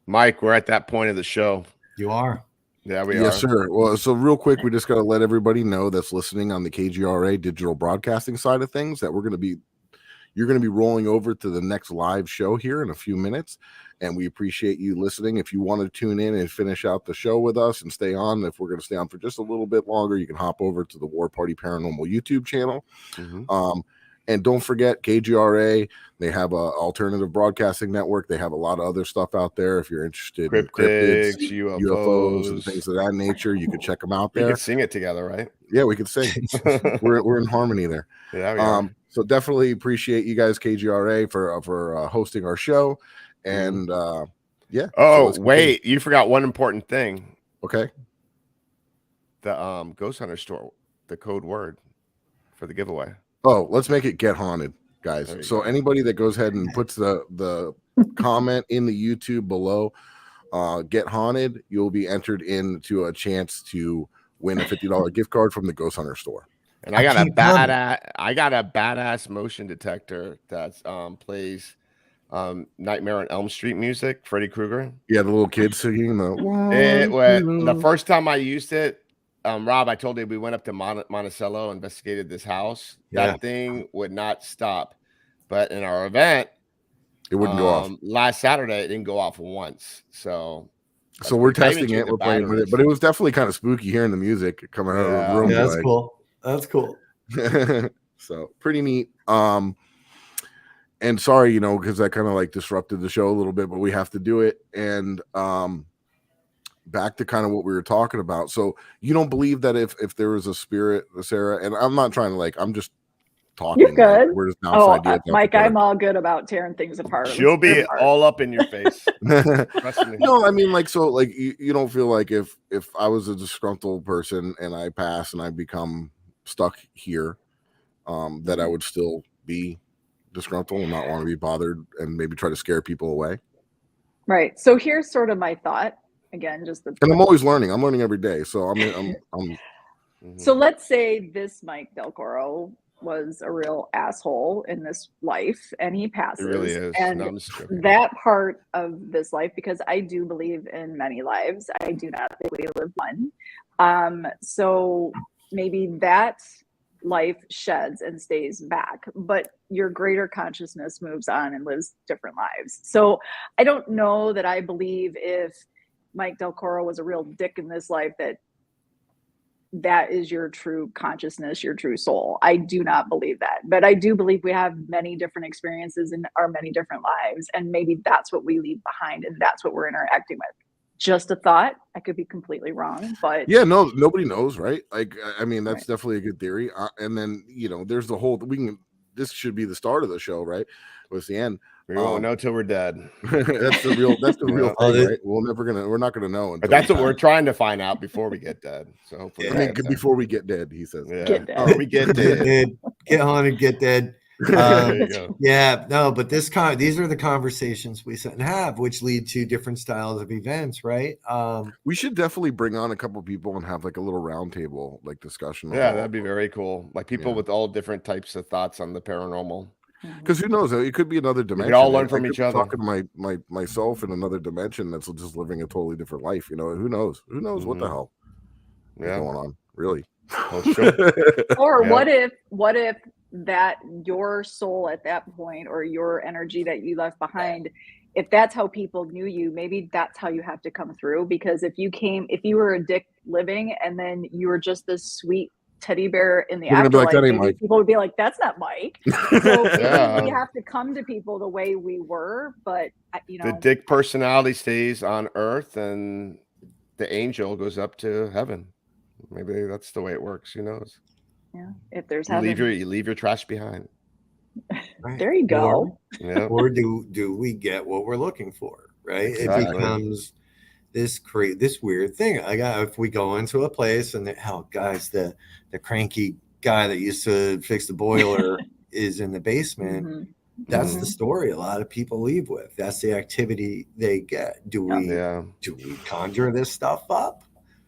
Mike, we're at that point of the show. You are. Yeah, we Yes, are. sir. Well, so real quick, we just got to let everybody know that's listening on the KGRA digital broadcasting side of things that you're going to be rolling over to the next live show here in a few minutes. And we appreciate you listening. If you want to tune in and finish out the show with us and stay on, if we're going to stay on for just a little bit longer, you can hop over to the War Party Paranormal YouTube channel. And don't forget KGRA. They have a alternative broadcasting network. They have a lot of other stuff out there. If you're interested in cryptids, UFOs, and things of that nature, you can check them out there. We could sing it together, right? Yeah, we could sing. we're in harmony there. Yeah, we are. So definitely appreciate you guys, KGRA, for hosting our show. And yeah. Oh, so wait, you forgot one important thing. Okay. The Ghost Hunter store, the code word for the giveaway. Oh, let's make it Get Haunted, guys. So anybody that goes ahead and puts the comment in the YouTube below, Get Haunted, you'll be entered into a chance to win a $50 gift card from the Ghost Hunter store. And I got a badass motion detector that plays Nightmare on Elm Street music, Freddy Krueger. Yeah, the little kids singing the first time I used it, Rob, I told you we went up to Monticello, investigated this house. That thing would not stop. But in our event, it wouldn't go off. Last Saturday, it didn't go off once. So we're testing it. We're playing with it. But it was definitely kind of spooky hearing the music coming out of the room. Yeah, that's cool. That's cool. So pretty neat. And sorry, because that kind of like disrupted the show a little bit, but we have to do it. And back to kind of what we were talking about. So you don't believe that if there was a spirit, Sarah, and I'm not trying to I'm just talking. You're good. We're just bouncing Mike, I'm all good about tearing things apart. She'll be all up in your face. No, I mean, you don't feel like if I was a disgruntled person and I pass and I become stuck here, that I would still be disgruntled and not want to be bothered and maybe try to scare people away. Right. So here's sort of my thought. Again, and I'm always learning. I'm learning every day. So I'm So let's say this Mike Delcoro was a real asshole in this life and he passes. It really is. And that part of this life, because I do believe in many lives, I do not think we live one. So maybe that life sheds and stays back, but your greater consciousness moves on and lives different lives. So I don't know that I believe if Mike Delcoro was a real dick in this life, that is your true consciousness, your true soul. I do not believe that, but I do believe we have many different experiences in our many different lives. And maybe that's what we leave behind and that's what we're interacting with. Just a thought. I could be completely wrong, but yeah, no, nobody knows, right? I mean, that's definitely a good theory. And then, there's the whole, this should be the start of the show, right? What's the end? We won't know till we're dead. That's the real thing, right? We're not gonna know. But that's what we're trying to find out before we get dead. So hopefully before we get dead, he says. Yeah. Get dead. We get dead. Get haunted, get dead. There you go. Yeah, no, but these are the conversations we sit and have, which lead to different styles of events, right? We should definitely bring on a couple of people and have like a little roundtable discussion. Yeah, that'd be very cool. Like people with all different types of thoughts on the paranormal. Because who knows? It could be another dimension. We all learn from each other. Talking to myself in another dimension that's just living a totally different life. Who knows? Who knows what the hell is going on? Really? Oh, sure. Or what if that your soul at that point, or your energy that you left behind, if that's how people knew you, maybe that's how you have to come through. Because if you were a dick living and then you were just this sweet teddy bear in the afterlife, like, people would be like, that's not Mike. So we have to come to people the way we were, but the dick personality stays on earth and the angel goes up to heaven. Maybe that's the way it works. Who knows? Yeah, if there's heaven, you leave your trash behind. Right. There you go. Or do we get what we're looking for? Right? Exactly. It becomes this weird thing. If we go into a place and guys, the cranky guy that used to fix the boiler is in the basement. Mm-hmm. That's the story a lot of people leave with. That's the activity they get. Do we conjure this stuff up?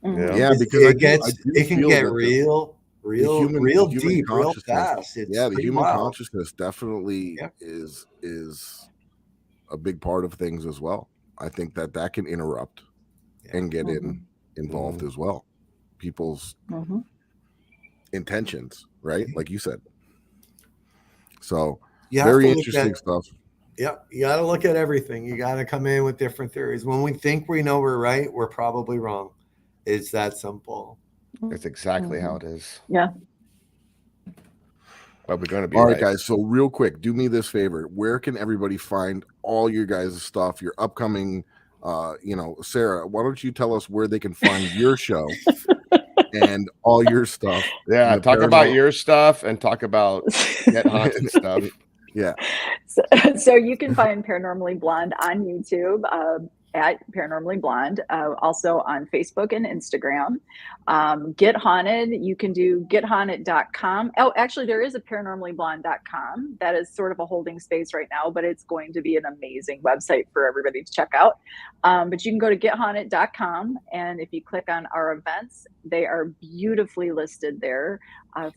Mm-hmm. Yeah, because it can get real deep, real fast. The human consciousness definitely is a big part of things as well. I think that can interrupt and get in involved as well. People's intentions, right? Like you said. So very interesting stuff. Yep. You got to look at everything. You got to come in with different theories. When we think we know we're right, we're probably wrong. It's that simple. That's exactly how it is. Yeah. But we're going to be all right, guys. So real quick, do me this favor. Where can everybody find all your guys' stuff, your upcoming, Sarah, why don't you tell us where they can find your show and all your stuff? Yeah. Talk about your stuff and talk about Get Haunted stuff. Yeah. So you can find Paranormally Blonde on YouTube at Paranormally Blonde, also on Facebook and Instagram. Get Haunted, you can do gethaunted.com. Oh, actually, there is a paranormallyblonde.com. That is sort of a holding space right now, but it's going to be an amazing website for everybody to check out. But you can go to gethaunted.com, and if you click on our events, they are beautifully listed there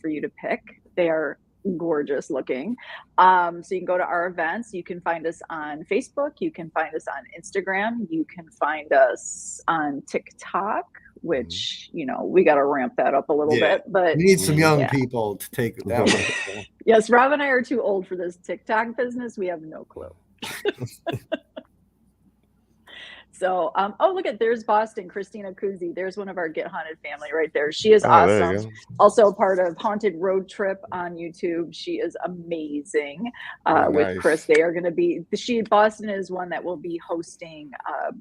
for you to pick. They are gorgeous looking. So you can go to our events. You can find us on Facebook. You can find us on Instagram. You can find us on TikTok, which, we got to ramp that up a little bit, but we need some young people to take that one. Yes. Rob and I are too old for this TikTok business. We have no clue. So, look there's Boston, Christina Kuzi. There's one of our Get Haunted family right there. She is awesome. Also part of Haunted Road Trip on YouTube. She is amazing with Chris. They are going to be, Boston is one that will be hosting,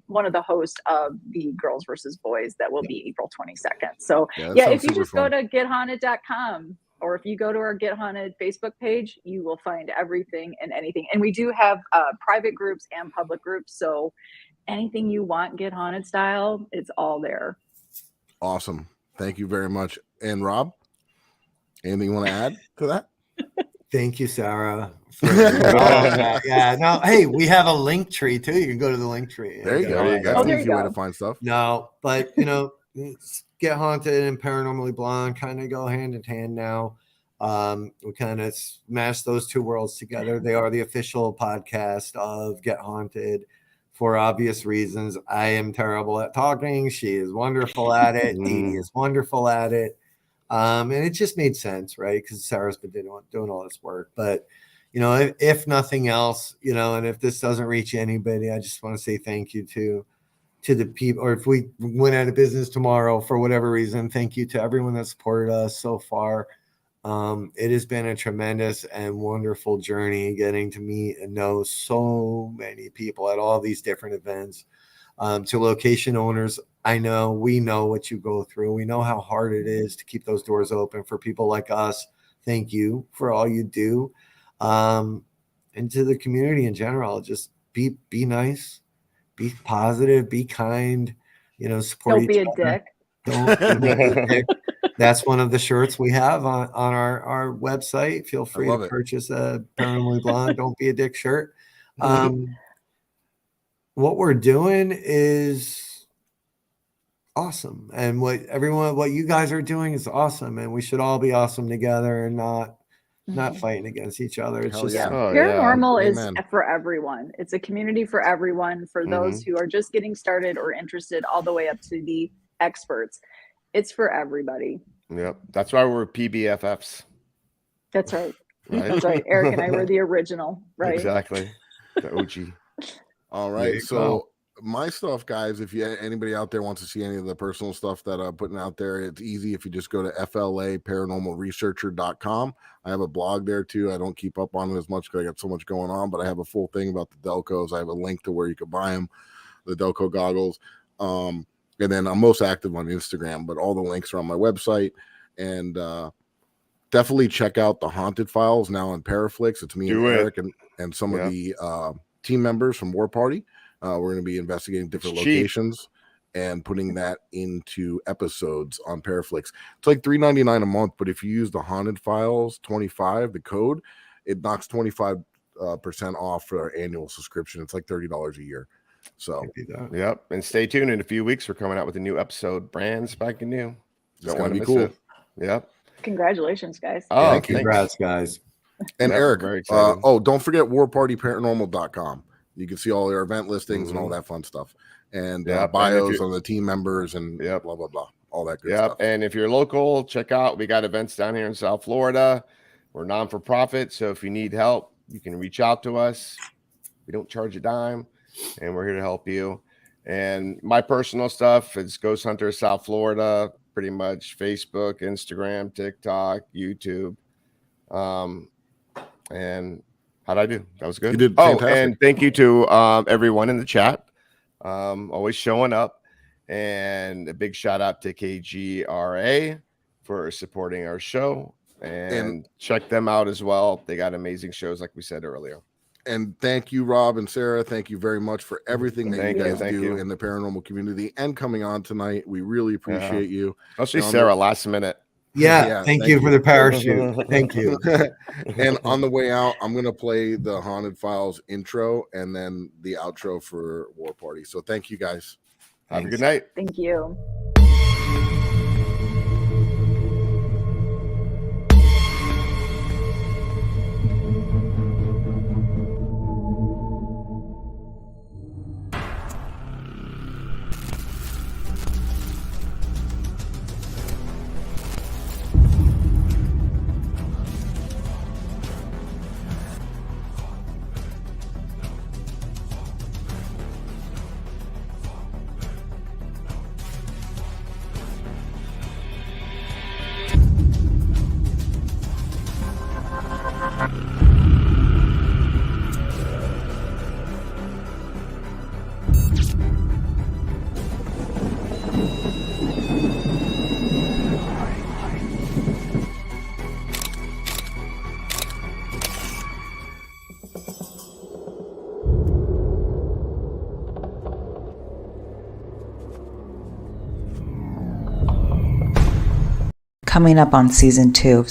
one of the hosts of the Girls versus Boys that will be April 22nd. So if you just go to gethaunted.com, or if you go to our Get Haunted Facebook page, you will find everything and anything. And we do have private groups and public groups. So anything you want Get Haunted style, it's all there. Awesome. Thank you very much. And Rob, anything you want to add to that? Thank you, Sarah. Yeah. No, hey, we have a link tree too. You can go to the link tree. There you go. That's an easy way to find stuff. No, but Get Haunted and Paranormally Blonde kind of go hand in hand now. We kind of smash those two worlds together. They are the official podcast of Get Haunted. For obvious reasons. I am terrible at talking. She is wonderful at it. Edie is wonderful at it. And it just made sense, right? Because Sarah's been doing all this work. But, if nothing else, and if this doesn't reach anybody, I just want to say thank you to the people. Or if we went out of business tomorrow for whatever reason, thank you to everyone that supported us so far. It has been a tremendous and wonderful journey getting to meet and know so many people at all these different events. To location owners, we know what you go through. We know how hard it is to keep those doors open for people like us. Thank you for all you do. And to the community in general, just be nice, be positive, be kind, support each other. Don't be a dick. Don't be a dick. That's one of the shirts we have on our website. Feel free to purchase a Paranormally Blonde Don't Be a Dick shirt. What we're doing is awesome. And what you guys are doing is awesome. And we should all be awesome together and not fighting against each other. It's just paranormal is for everyone. It's a community for everyone, for those who are just getting started or interested, all the way up to the experts. It's for everybody. Yep. That's why we're PBFFs. That's right. That's right. Eric and I were the original, right? Exactly. The OG. All right. So my stuff, guys, if anybody out there wants to see any of the personal stuff that I'm putting out there, it's easy if you just go to flaparanormalresearcher.com. I have a blog there too. I don't keep up on it as much because I got so much going on, but I have a full thing about the Delcos. I have a link to where you can buy them, the Delco goggles. And then I'm most active on Instagram, but all the links are on my website. And definitely check out the Haunted Files now on Paraflix. It's me and Eric and some of the team members from War Party. We're going to be investigating different locations and putting that into episodes on Paraflix. It's like $3.99 a month, but if you use the Haunted Files 25, the code, it knocks 25% off for our annual subscription. It's like $30 a year. So yep, and stay tuned. In a few weeks, we're coming out with a new episode, brand spanking new. It's gonna be cool. Yep. Congratulations, guys. Oh, congrats, guys. And Eric, don't forget warpartyparanormal.com. You can see all their event listings and all that fun stuff. and Yep, and if bios you- on the team members and Yep. blah, blah, blah. All that good Yep. stuff. And if you're local, check out, we got events down here in South Florida. We're non-for-profit. So if you need help, you can reach out to us. We don't charge a dime, and we're here to help you. And my personal stuff is Ghost Hunter South Florida, pretty much Facebook, Instagram, TikTok, YouTube. And how'd I do? That was good. You did Oh, fantastic. and thank you to everyone in the chat, always showing up. And a big shout out to KGRA for supporting our show, and check them out as well. They got amazing shows, like we said earlier. And thank you, Rob and Sarah. Thank you very much for everything that you guys do in the paranormal community and coming on tonight. We really appreciate you. Especially Sarah, last minute. Yeah, thank you for the parachute. Thank you. And on the way out, I'm going to play the Haunted Files intro and then the outro for War Party. So thank you, guys. Have a good night. Thank you. Coming up on season 2